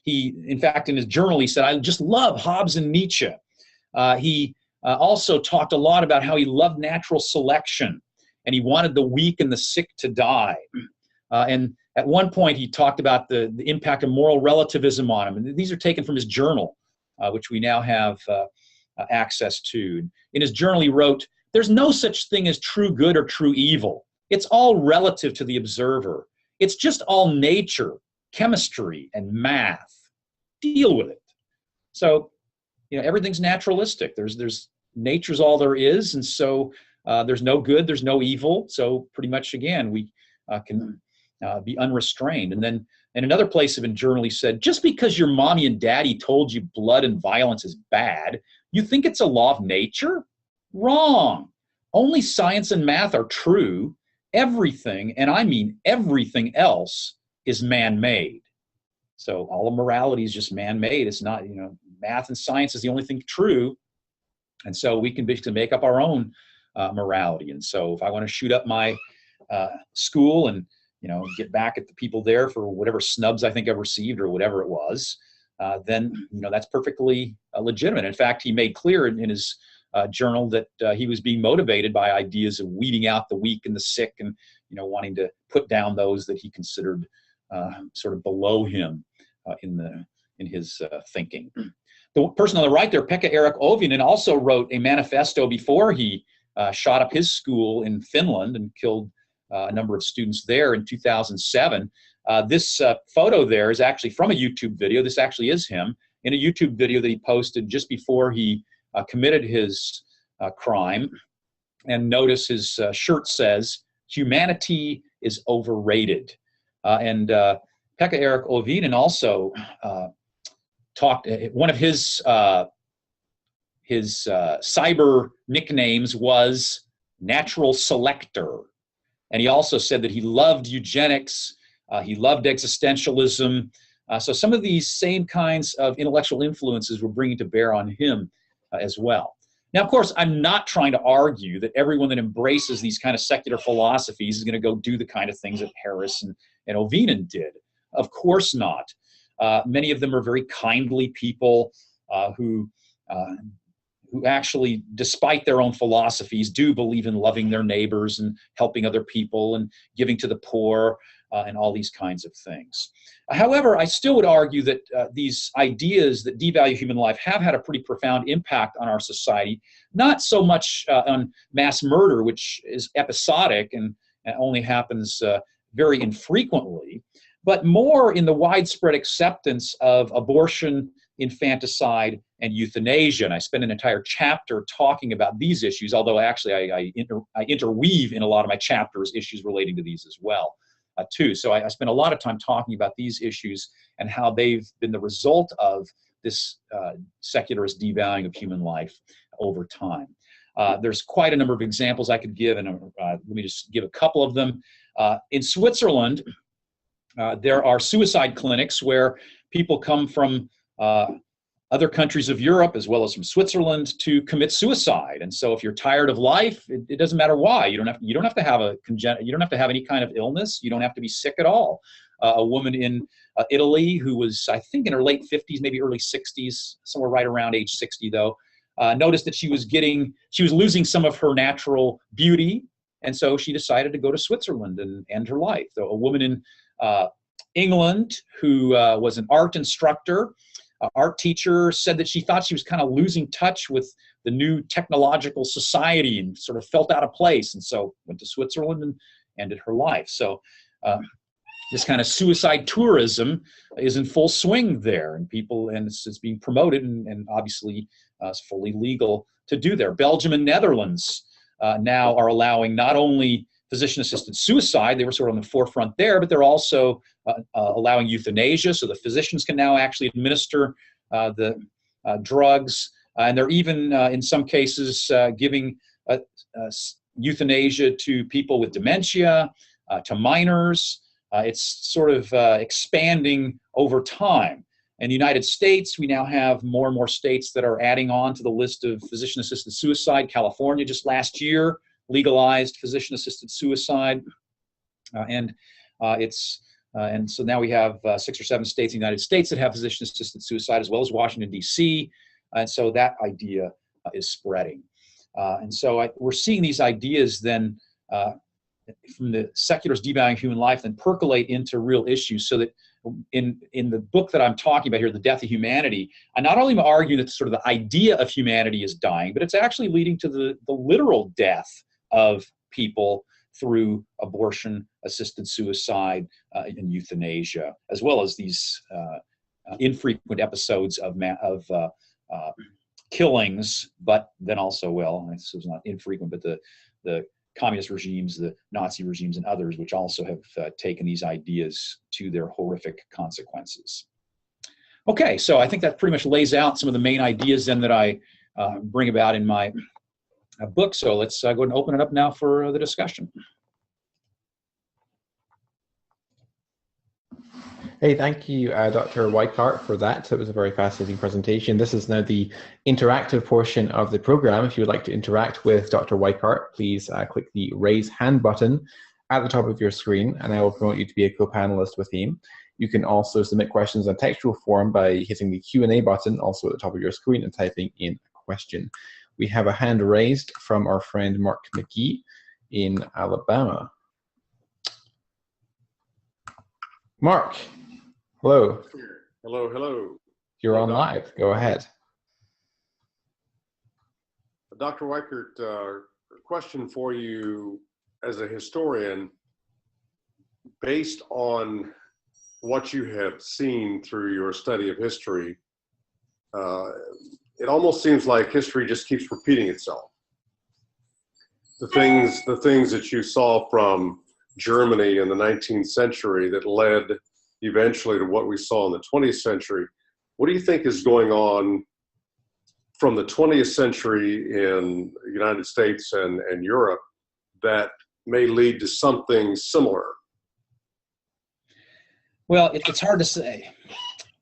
S2: He, in fact, in his journal, he said, "I just love Hobbes and Nietzsche." He also talked a lot about how he loved natural selection and he wanted the weak and the sick to die. And at one point, he talked about the impact of moral relativism on him. And these are taken from his journal, which we now have access to. In his journal, he wrote, "There's no such thing as true good or true evil. It's all relative to the observer. It's just all nature, chemistry, and math. Deal with it." So, everything's naturalistic. There's nature's all there is, and so there's no good, there's no evil. So pretty much, again, we can be unrestrained. And then in another place of a journal, he said, "Just because your mommy and daddy told you blood and violence is bad, you think it's a law of nature? Wrong. Only science and math are true. Everything, and I mean everything else, is man-made." So all of morality is just man-made. It's not, math and science is the only thing true. And so we can basically make up our own morality. And so if I want to shoot up my school and, get back at the people there for whatever snubs I think I've received or whatever it was, then, that's perfectly legitimate. In fact, he made clear in his journal that he was being motivated by ideas of weeding out the weak and the sick and, wanting to put down those that he considered sort of below him in his thinking. The person on the right there, Pekka Erik Ovinen, also wrote a manifesto before he shot up his school in Finland and killed a number of students there in 2007. This photo there is actually from a YouTube video. This actually is him in a YouTube video that he posted just before he committed his crime. And notice his shirt says, "Humanity is overrated." And Pekka Erik Ovinen also talked, one of his cyber nicknames was Natural Selector. And he also said that he loved eugenics, he loved existentialism. So some of these same kinds of intellectual influences were bringing to bear on him as well. Now, of course, I'm not trying to argue that everyone that embraces these kind of secular philosophies is going to go do the kind of things that Harris and Ovinen did. Of course not. Many of them are very kindly people who actually, despite their own philosophies, do believe in loving their neighbors and helping other people and giving to the poor and all these kinds of things. However, I still would argue that these ideas that devalue human life have had a pretty profound impact on our society, not so much on mass murder, which is episodic and only happens very infrequently, but more in the widespread acceptance of abortion, infanticide, and euthanasia. And I spend an entire chapter talking about these issues, although actually I interweave in a lot of my chapters issues relating to these as well, too. So I spend a lot of time talking about these issues and how they've been the result of this secularist devaluing of human life over time. There's quite a number of examples I could give, and let me just give a couple of them. In Switzerland, there are suicide clinics where people come from other countries of Europe as well as from Switzerland to commit suicide. And so if you're tired of life, it doesn't matter why. You don't have to have you don't have to have any kind of illness. You don't have to be sick at all. A woman in Italy who was, I think, in her late 50s, maybe early 60s, somewhere right around age 60 though, noticed that she was losing some of her natural beauty. And so she decided to go to Switzerland and end her life. So a woman in England who was an art instructor, art teacher, said that she thought she was kind of losing touch with the new technological society and sort of felt out of place, and so went to Switzerland and ended her life. So this kind of suicide tourism is in full swing there, and it's being promoted, and obviously it's fully legal to do there. Belgium and Netherlands now are allowing not only physician-assisted suicide, they were sort of on the forefront there, but they're also allowing euthanasia, so the physicians can now actually administer the drugs, and they're even, in some cases, giving euthanasia to people with dementia, to minors. It's sort of expanding over time. In the United States, we now have more and more states that are adding on to the list of physician-assisted suicide. California just last year legalized physician-assisted suicide, and so now we have 6 or 7 states in the United States that have physician-assisted suicide, as well as Washington, D.C., and so that idea is spreading. And so we're seeing these ideas then from the secularist devaluing human life then percolate into real issues, so that in the book that I'm talking about here, The Death of Humanity, I not only argue that sort of the idea of humanity is dying, but it's actually leading to the literal death of people through abortion, assisted suicide, and euthanasia, as well as these infrequent episodes of killings, but then also, well, this is not infrequent, but the communist regimes, the Nazi regimes, and others, which also have taken these ideas to their horrific consequences. Okay, so I think that pretty much lays out some of the main ideas then that I bring about in my book. So let's go ahead and open it up now for the discussion.
S1: Hey, thank you, Dr. Weikart, for that. It was a very fascinating presentation. This is now the interactive portion of the program. If you would like to interact with Dr. Weikart, please click the raise hand button at the top of your screen, and I will promote you to be a co-panelist with him. You can also submit questions on textual form by hitting the Q&A button also at the top of your screen and typing in a question. We have a hand raised from our friend Mark McGee in Alabama. Mark, hello.
S3: Hello, hello.
S1: You're on live. Go ahead.
S3: Dr. Weikart, question for you as a historian, based on what you have seen through your study of history, it almost seems like history just keeps repeating itself. The things that you saw from Germany in the 19th century that led eventually to what we saw in the 20th century. What do you think is going on from the 20th century in the United States and Europe that may lead to something similar?
S2: Well, it's hard to say.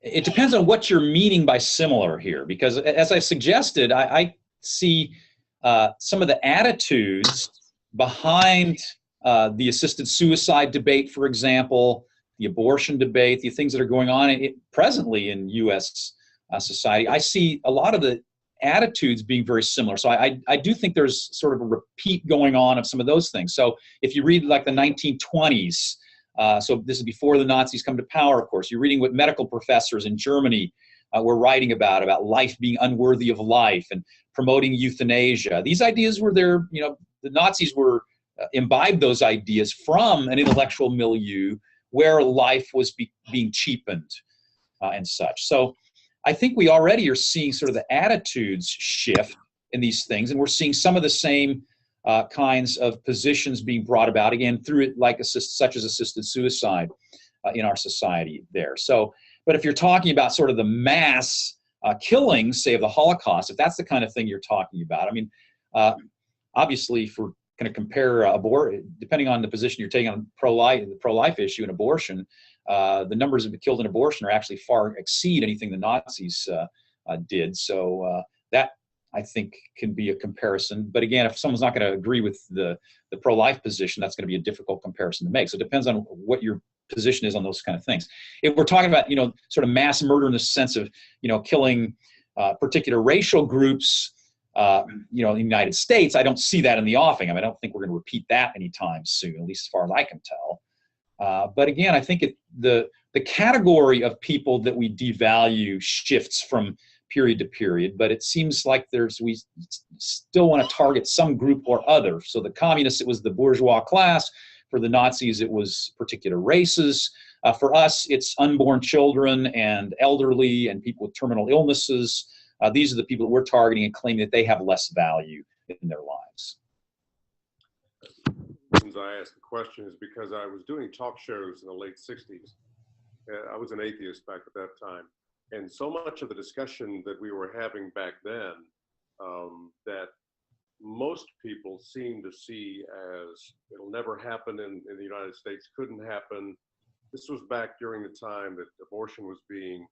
S2: It depends on what you're meaning by similar here, because as I suggested, I see some of the attitudes behind the assisted suicide debate, for example, the abortion debate, the things that are going on presently in U.S. Society. I see a lot of the attitudes being very similar. So I do think there's sort of a repeat going on of some of those things. So if you read like the 1920s, so this is before the Nazis come to power, of course, you're reading what medical professors in Germany were writing about life being unworthy of life and promoting euthanasia. These ideas were there, the Nazis were imbibed those ideas from an intellectual milieu where life was being cheapened and such. So I think we already are seeing sort of the attitudes shift in these things, and we're seeing some of the same kinds of positions being brought about again through it, like such as assisted suicide in our society there. So, but if you're talking about sort of the mass killings, say, of the Holocaust, if that's the kind of thing you're talking about, I mean, obviously, if we're going to compare depending on the position you're taking on the pro-life issue and abortion, the numbers of killed in abortion are actually far exceed anything the Nazis did. So that, I think, can be a comparison. But again, if someone's not going to agree with the pro-life position, that's going to be a difficult comparison to make. So it depends on what your position is on those kind of things. If we're talking about, sort of mass murder in the sense of, killing particular racial groups, in the United States, I don't see that in the offing. I mean, I don't think we're going to repeat that anytime soon, at least as far as I can tell. But again, I think the category of people that we devalue shifts from period to period, but it seems like we still want to target some group or other. So the communists, it was the bourgeois class. For the Nazis, it was particular races. For us, it's unborn children and elderly and people with terminal illnesses. These are the people that we're targeting and claiming that they have less value in their lives.
S3: The reasons I asked the question is because I was doing talk shows in the late 60s. I was an atheist back at that time. And so much of the discussion that we were having back then that most people seem to see as it'll never happen in the United States, couldn't happen. This was back during the time that abortion was being,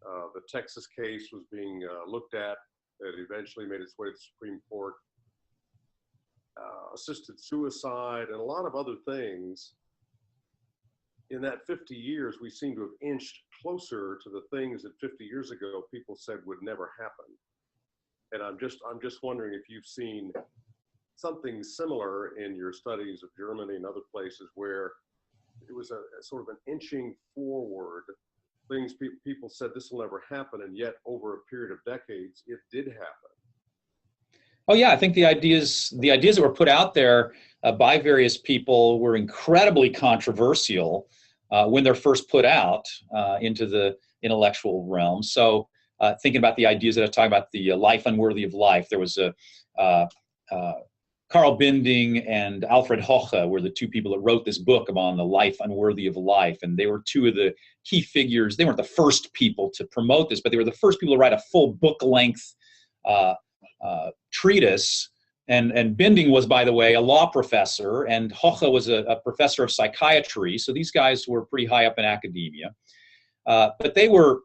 S3: the Texas case was being looked at. It eventually made its way to the Supreme Court. Assisted suicide and a lot of other things. In that 50 years, we seem to have inched closer to the things that 50 years ago people said would never happen. And I'm just wondering if you've seen something similar in your studies of Germany and other places where it was a sort of an inching forward. Things people said this will never happen, and yet over a period of decades, it did happen.
S2: Oh yeah, I think the ideas that were put out there by various people were incredibly controversial when they're first put out into the intellectual realm. So thinking about the ideas that I talk about, the life unworthy of life, there was Carl Binding and Alfred Hoche were the two people that wrote this book about the life unworthy of life, and they were two of the key figures. They weren't the first people to promote this, but they were the first people to write a full book-length treatise. And Binding was, by the way, a law professor, and Hoche was a professor of psychiatry. So these guys were pretty high up in academia. But they were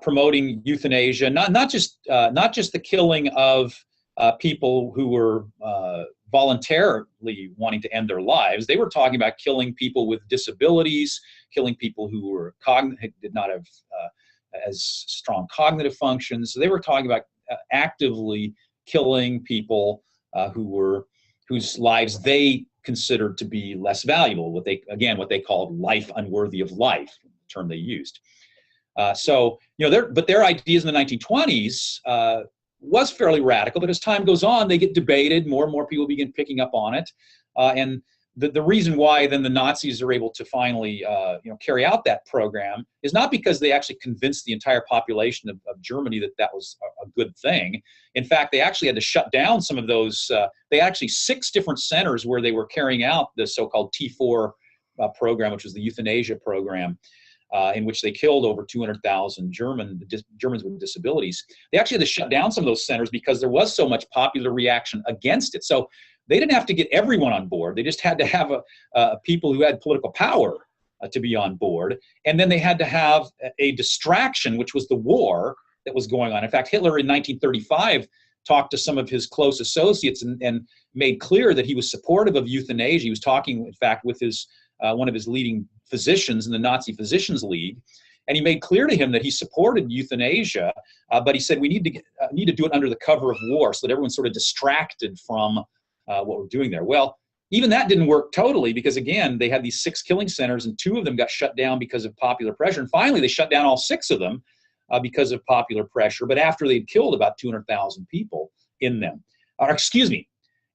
S2: promoting euthanasia, not just the killing of people who were voluntarily wanting to end their lives. They were talking about killing people with disabilities, killing people who were did not have as strong cognitive functions. So they were talking about actively killing people whose lives they considered to be less valuable. What they called life unworthy of life, the term they used. So their ideas in the 1920s was fairly radical, but as time goes on, they get debated. More and more people begin picking up on it, and the reason why then the Nazis are able to finally carry out that program is not because they actually convinced the entire population of Germany that was a good thing. In fact, they actually had to shut down some of those. They actually 6 different centers where they were carrying out the so-called T4 program, which was the euthanasia program, in which they killed over 200,000 Germans with disabilities. They actually had to shut down some of those centers because there was so much popular reaction against it. So they didn't have to get everyone on board. They just had to have people who had political power to be on board. And then they had to have a distraction, which was the war that was going on. In fact, Hitler in 1935 talked to some of his close associates and made clear that he was supportive of euthanasia. He was talking, in fact, with one of his leading physicians in the Nazi Physicians League. And he made clear to him that he supported euthanasia, but he said we need to do it under the cover of war so that everyone's sort of distracted from what we're doing there. Well, even that didn't work totally because, again, they had these 6 killing centers and 2 of them got shut down because of popular pressure. And finally, they shut down all 6 of them because of popular pressure, but after they'd killed about 200,000 people in them.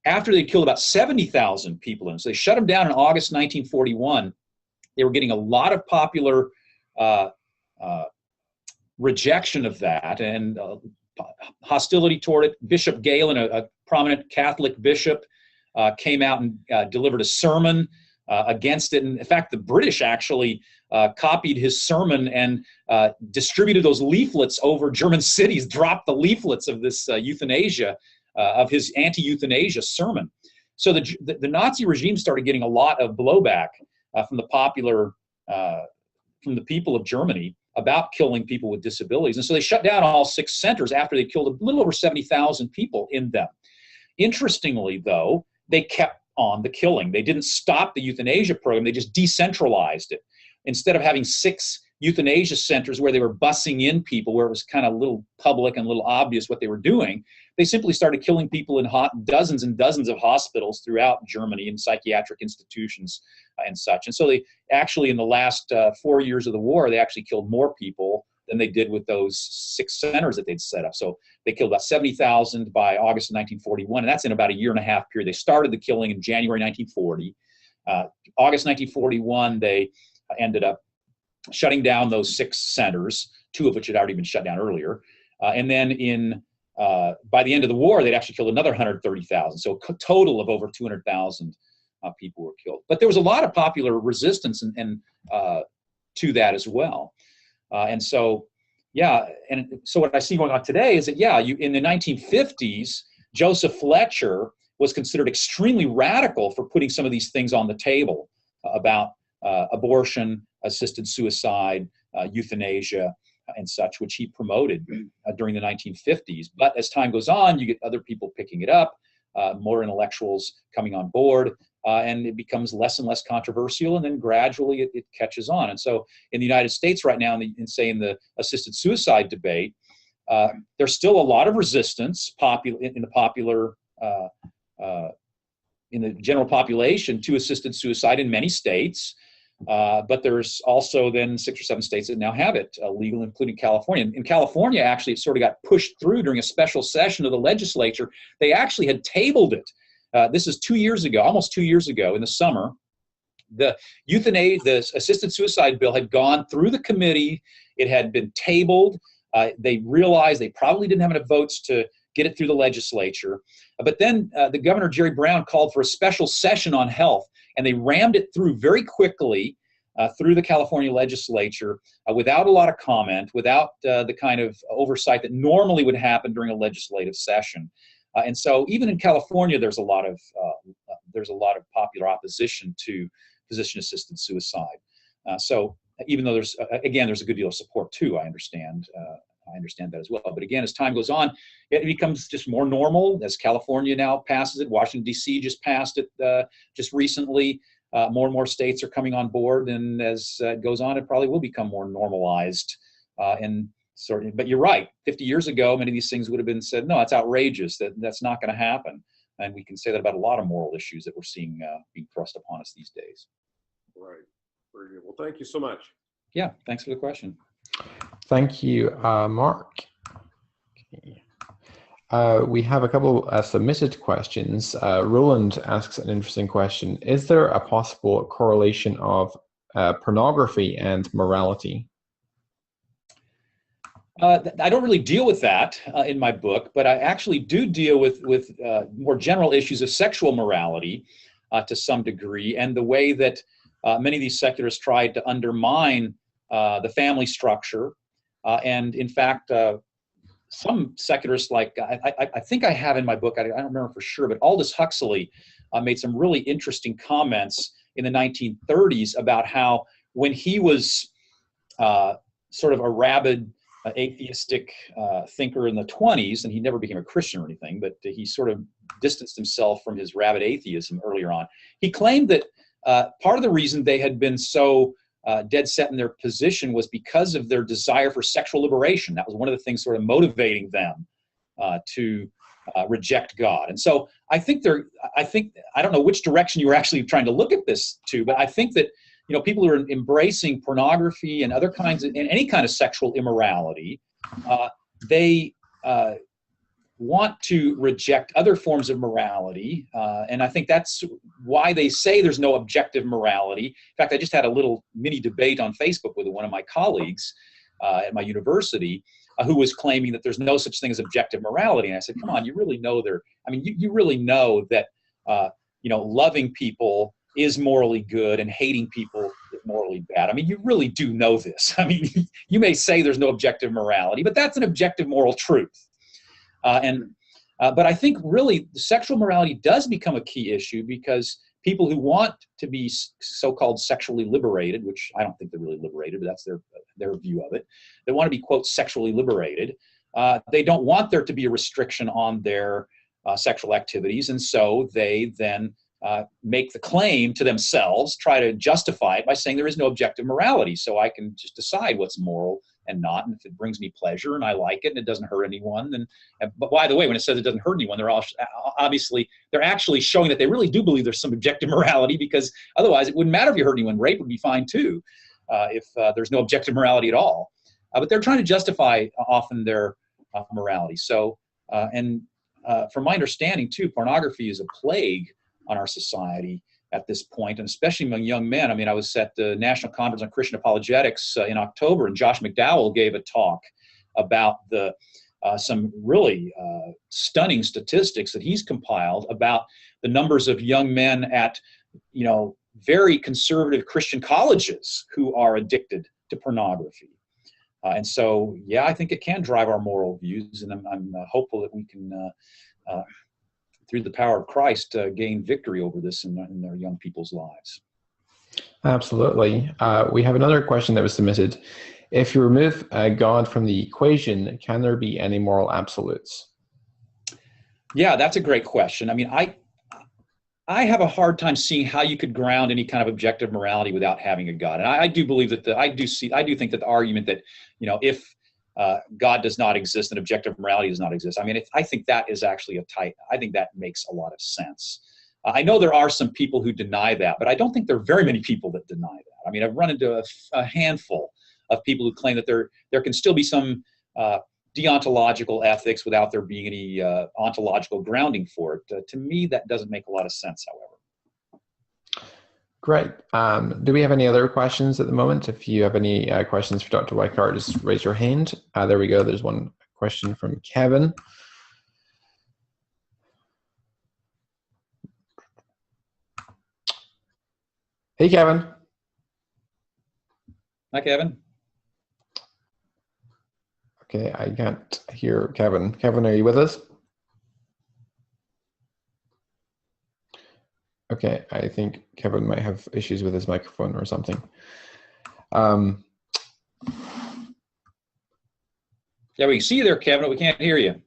S2: After they'd killed about 70,000 people in them. So they shut them down in August 1941. They were getting a lot of popular rejection of that and hostility toward it. Bishop Galen, a prominent Catholic bishop, came out and delivered a sermon against it. And in fact, the British actually copied his sermon and distributed those leaflets over German cities, dropped the leaflets of this euthanasia, of his anti-euthanasia sermon. So the Nazi regime started getting a lot of blowback from the people of Germany about killing people with disabilities. And so they shut down all 6 centers after they killed a little over 70,000 people in them. Interestingly, though, they kept on the killing. They didn't stop the euthanasia program. They just decentralized it. Instead of having 6 euthanasia centers where they were bussing in people, where it was kind of a little public and a little obvious what they were doing, they simply started killing people in dozens and dozens of hospitals throughout Germany in psychiatric institutions and such. And so they actually, in the last 4 years of the war, they actually killed more people than they did with those 6 centers that they'd set up. So they killed about 70,000 by August of 1941, and that's in about a 1.5-year period. They started the killing in January 1940. August 1941, they ended up shutting down those 6 centers, 2 of which had already been shut down earlier. And then by the end of the war, they'd actually killed another 130,000. So a total of over 200,000 people were killed. But there was a lot of popular resistance and to that as well. And so, yeah, and so what I see going on today is that, yeah, in the 1950s, Joseph Fletcher was considered extremely radical for putting some of these things on the table about abortion, assisted suicide, euthanasia, and such, which he promoted during the 1950s. But as time goes on, you get other people picking it up, more intellectuals coming on board, and it becomes less and less controversial, and then gradually it catches on. And so in the United States right now, in the assisted suicide debate, there's still a lot of resistance in the general population to assisted suicide in many states. But there's also then 6 or 7 states that now have it legal, including California. In California, actually, it sort of got pushed through during a special session of the legislature. They actually had tabled it. This is 2 years ago, almost 2 years ago in the summer. The assisted suicide bill had gone through the committee. It had been tabled. They realized they probably didn't have enough votes to get it through the legislature. But then the governor, Jerry Brown, called for a special session on health, and they rammed it through very quickly through the California legislature without a lot of comment, without the kind of oversight that normally would happen during a legislative session. And so even in California, there's a lot of popular opposition to physician-assisted suicide. So even though there's a good deal of support too, I understand that as well. But again, as time goes on, it becomes just more normal. As California now passes it, Washington, D.C. just passed it just recently. More and more states are coming on board, and as it goes on, it probably will become more normalized. But you're right. 50 years ago, many of these things would have been said, no, that's outrageous. That's not going to happen. And we can say that about a lot of moral issues that we're seeing being thrust upon us these days.
S3: Right. Very good. Well, thank you so much.
S2: Yeah. Thanks for the question.
S1: Thank you, Mark. Okay. We have a couple submitted questions. Roland asks an interesting question. Is there a possible correlation of pornography and morality?
S2: I don't really deal with that in my book, but I actually do deal with more general issues of sexual morality to some degree, and the way that many of these secularists tried to undermine the family structure. And in fact, some secularists, like I think I have in my book, I don't remember for sure, but Aldous Huxley made some really interesting comments in the 1930s about how when he was sort of a rabid atheistic thinker in the 20s, and he never became a Christian or anything, but he sort of distanced himself from his rabid atheism earlier on. He claimed that part of the reason they had been so dead set in their position was because of their desire for sexual liberation. That was one of the things sort of motivating them to reject God. And so I don't know which direction you were actually trying to look at this to, but I think that, you know, people who are embracing pornography and other kinds of, and any kind of sexual immorality, they want to reject other forms of morality. And I think that's why they say there's no objective morality. In fact, I just had a little mini debate on Facebook with one of my colleagues at my university who was claiming that there's no such thing as objective morality. And I said, come on, you really know you really know that, loving people is morally good and hating people is morally bad. I mean, you really do know this. I mean, you may say there's no objective morality, but that's an objective moral truth. But I think really sexual morality does become a key issue because people who want to be so-called sexually liberated, which I don't think they're really liberated, but that's their view of it. They want to be, quote, sexually liberated. They don't want there to be a restriction on their sexual activities, and so they then make the claim to themselves, try to justify it by saying there is no objective morality, so I can just decide what's moral and not, and if it brings me pleasure and I like it and it doesn't hurt anyone, then. But by the way, when it says it doesn't hurt anyone, they're actually showing that they really do believe there's some objective morality, because otherwise it wouldn't matter if you hurt anyone. Rape would be fine too, if there's no objective morality at all. But they're trying to justify often their morality. So, from my understanding too, pornography is a plague on our society at this point, and especially among young men. I mean, I was at the National Conference on Christian Apologetics in October, and Josh McDowell gave a talk about some really stunning statistics that he's compiled about the numbers of young men at, very conservative Christian colleges who are addicted to pornography. And so, yeah, I think it can drive our moral views, and I'm hopeful that we can, through the power of Christ, gain victory over this in their young people's lives.
S1: Absolutely. We have another question that was submitted. If you remove God from the equation, can there be any moral absolutes?
S2: Yeah, that's a great question. I mean, I have a hard time seeing how you could ground any kind of objective morality without having a God. And I do believe that I do think that the argument that, if God does not exist and objective morality does not exist, I mean, I think that is actually I think that makes a lot of sense. I know there are some people who deny that, but I don't think there are very many people that deny that. I mean, I've run into a handful of people who claim that there can still be some deontological ethics without there being any ontological grounding for it. To me, that doesn't make a lot of sense, however.
S1: Great. Do we have any other questions at the moment? If you have any questions for Dr. Weikart, just raise your hand. There we go. There's one question from Kevin. Hey, Kevin.
S2: Hi, Kevin.
S1: Okay, I can't hear Kevin. Kevin, are you with us? Okay, I think Kevin might have issues with his microphone or something.
S2: Yeah, we can see you there, Kevin, but we can't hear you.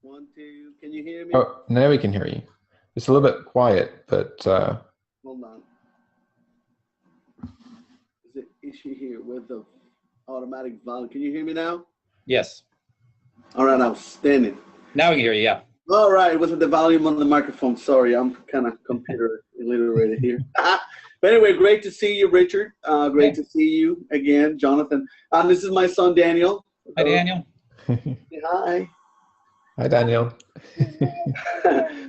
S4: One, two, can you hear me?
S1: Oh, now we can hear you. It's a little bit quiet, but...
S4: Hold on. There's an issue here with the automatic volume. Can you hear me now?
S2: Yes.
S4: All right, outstanding.
S2: Now we can hear you, yeah.
S4: All right, was it the volume on the microphone? Sorry, I'm kind of computer illiterate here. But anyway, great to see you, Richard. Great to see you again, Jonathan. This is my son, Daniel.
S2: Hi, Daniel.
S4: Hi.
S1: Hi, Daniel.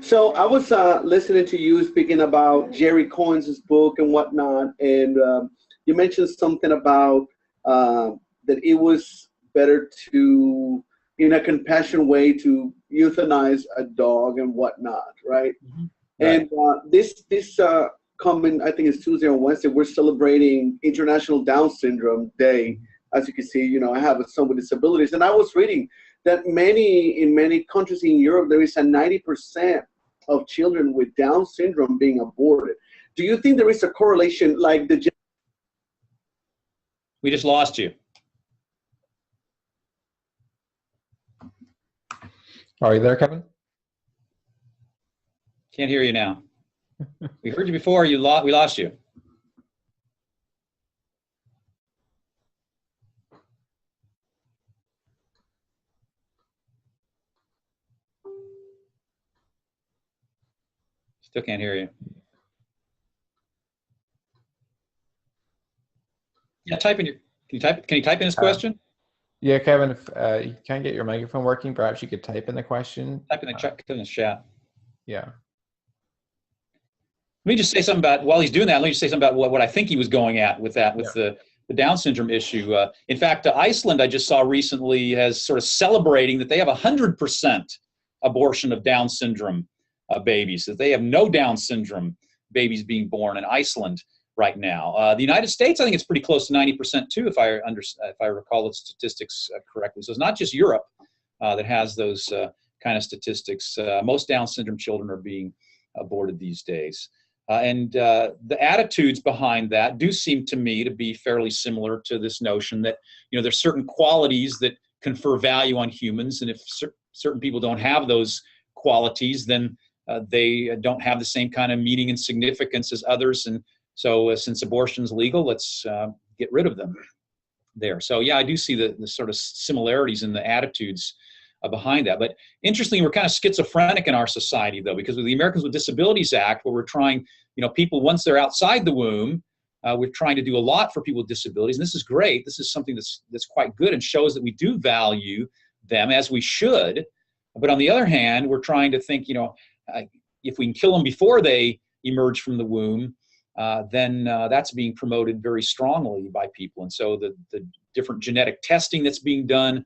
S4: So I was listening to you speaking about Jerry Cohen's book and whatnot, and you mentioned something about that it was better to, in a compassionate way, to euthanize a dog and whatnot, right? Mm-hmm. Right. And this coming, I think it's Tuesday or Wednesday, we're celebrating International Down Syndrome Day. As you can see, I have a son with disabilities, and I was reading that in many countries in Europe, there is a 90% of children with Down syndrome being aborted. Do you think there is a correlation like the...
S2: We just lost you.
S1: Are you there, Kevin?
S2: Can't hear you now. We heard you before, we lost you. Still can't hear you. Yeah, can you type in his question?
S1: Yeah, Kevin, if you can't get your microphone working, perhaps you could type in the question.
S2: Type in the chat. Yeah.
S1: Yeah.
S2: Let me just say something about, while he's doing that, let me just say something about what I think he was going at with that, with the Down syndrome issue. In fact, Iceland, I just saw recently, has sort of celebrating that they have 100% abortion of Down syndrome babies, that they have no Down syndrome babies being born in Iceland right now. The United States, I think it's pretty close to 90% too, if I recall the statistics correctly. So it's not just Europe that has those kind of statistics. Most Down syndrome children are being aborted these days. And the attitudes behind that do seem to me to be fairly similar to this notion that, there's certain qualities that confer value on humans, and if certain people don't have those qualities, then they don't have the same kind of meaning and significance as others. And so since abortion is legal, let's get rid of them there. So yeah, I do see the sort of similarities in the attitudes behind that. But interestingly, we're kind of schizophrenic in our society, though, because with the Americans with Disabilities Act, where we're trying, people, once they're outside the womb, we're trying to do a lot for people with disabilities. And this is great. This is something that's quite good and shows that we do value them, as we should. But on the other hand, we're trying to think, if we can kill them before they emerge from the womb, then that's being promoted very strongly by people. And so the different genetic testing that's being done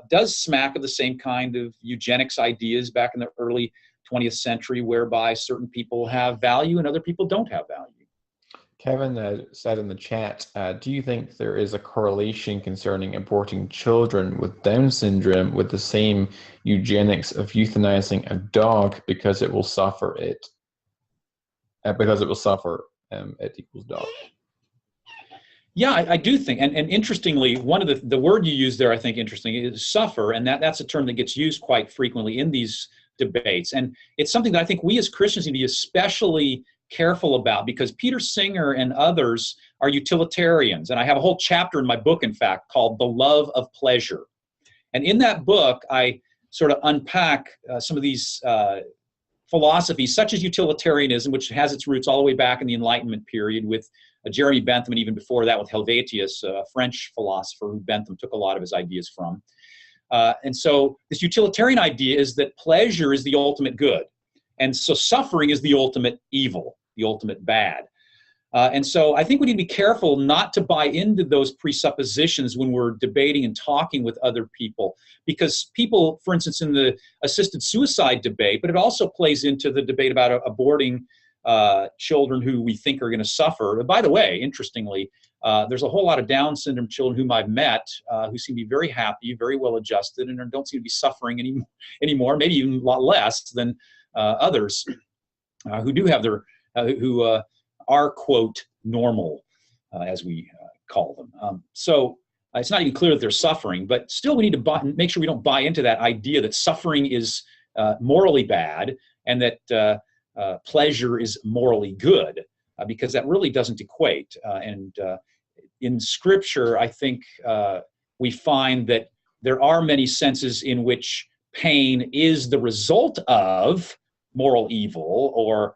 S2: does smack of the same kind of eugenics ideas back in the early 20th century, whereby certain people have value and other people don't have value.
S1: Kevin said in the chat, do you think there is a correlation concerning aborting children with Down syndrome with the same eugenics of euthanizing a dog because it will suffer it? Because it will suffer, it equals dog.
S2: Yeah, I do think, and interestingly, one of the word you use there, I think interesting, is suffer, and that's a term that gets used quite frequently in these debates. And it's something that I think we as Christians need to be especially careful about, because Peter Singer and others are utilitarians. And I have a whole chapter in my book, in fact, called The Love of Pleasure. And in that book, I sort of unpack some of these philosophies, such as utilitarianism, which has its roots all the way back in the Enlightenment period with Jeremy Bentham, and even before that with Helvetius, a French philosopher who Bentham took a lot of his ideas from. And so this utilitarian idea is that pleasure is the ultimate good. And so suffering is the ultimate evil, the ultimate bad. And so I think we need to be careful not to buy into those presuppositions when we're debating and talking with other people. Because people, for instance, in the assisted suicide debate, but it also plays into the debate about aborting children who we think are going to suffer. By the way, interestingly, there's a whole lot of Down syndrome children whom I've met who seem to be very happy, very well adjusted, and don't seem to be suffering anymore, maybe even a lot less than others who do have their, who are, quote, normal, as we call them. So it's not even clear that they're suffering, but still we need to make sure we don't buy into that idea that suffering is morally bad and that pleasure is morally good, because that really doesn't equate. And in Scripture, I think we find that there are many senses in which pain is the result of moral evil, or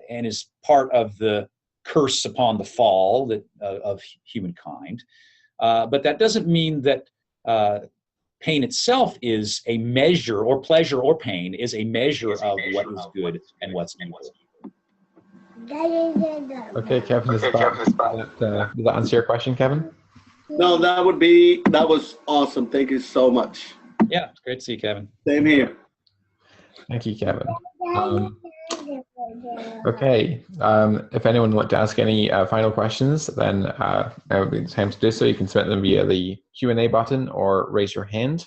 S2: and is part of the curse upon the fall that of humankind. But that doesn't mean that pain itself is a measure, or pleasure or pain is a measure of what is good and what's evil.
S1: Okay, Kevin, does that answer your question, Kevin?
S4: No, that was awesome. Thank you so much.
S2: Yeah, it's great to see you, Kevin.
S4: Same here.
S1: Thank you, Kevin. Okay, if anyone would like to ask any final questions, then now would be the time to do so. You can submit them via the Q&A button or raise your hand.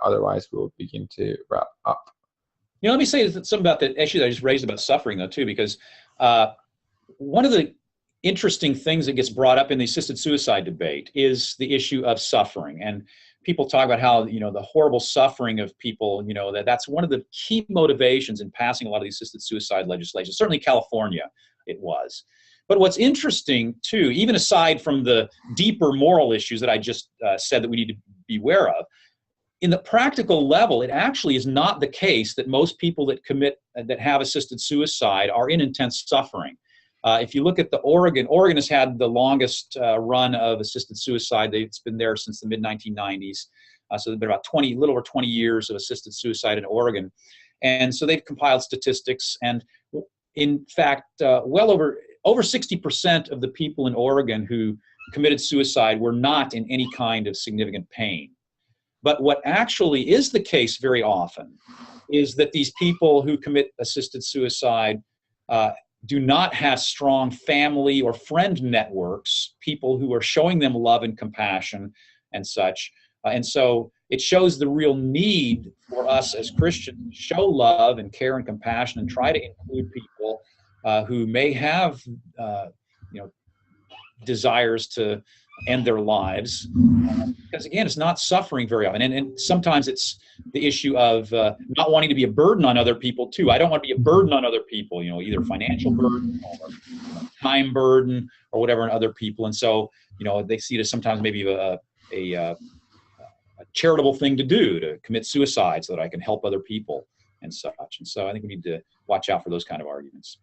S1: Otherwise, we'll begin to wrap up.
S2: Let me say something about the issue that I just raised about suffering, though, too, because one of the interesting things that gets brought up in the assisted suicide debate is the issue of suffering. And people talk about how, the horrible suffering of people, that's one of the key motivations in passing a lot of the assisted suicide legislation. Certainly California, it was. But what's interesting, too, even aside from the deeper moral issues that I just said that we need to be aware of, in the practical level, it actually is not the case that most people that have assisted suicide are in intense suffering. If you look at Oregon has had the longest run of assisted suicide. It's been there since the mid-1990s. So there's been about a little over 20 years of assisted suicide in Oregon. And so they've compiled statistics. And in fact, well over 60% of the people in Oregon who committed suicide were not in any kind of significant pain. But what actually is the case very often is that these people who commit assisted suicide do not have strong family or friend networks, people who are showing them love and compassion and such. And so it shows the real need for us as Christians to show love and care and compassion and try to include people who may have desires to end their lives. Because again, it's not suffering very often. And sometimes it's the issue of not wanting to be a burden on other people too. I don't want to be a burden on other people, either financial burden or time burden or whatever on other people. And so, they see it as sometimes maybe a charitable thing to do, to commit suicide so that I can help other people and such. And so I think we need to watch out for those kind of arguments.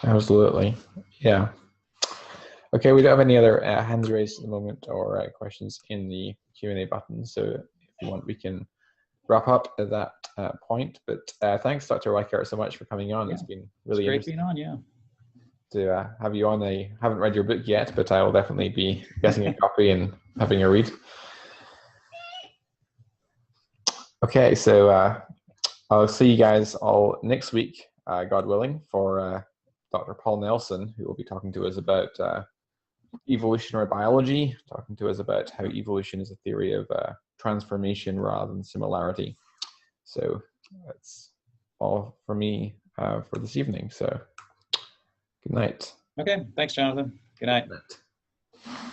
S1: Absolutely. Yeah. Okay, we don't have any other hands raised at the moment or questions in the Q&A button. So if you want, we can wrap up at that point. But thanks, Dr. Weikart, so much for coming on. Yeah. It's been really interesting.
S2: Great being on, yeah.
S1: To have you on. I haven't read your book yet, but I will definitely be getting a copy and having a read. Okay, so I'll see you guys all next week, God willing, for Dr. Paul Nelson, who will be talking to us about evolutionary biology, talking to us about how evolution is a theory of transformation rather than similarity. So that's all for me for this evening. So good night.
S2: Okay, thanks, Jonathan. Good night.
S1: Good night.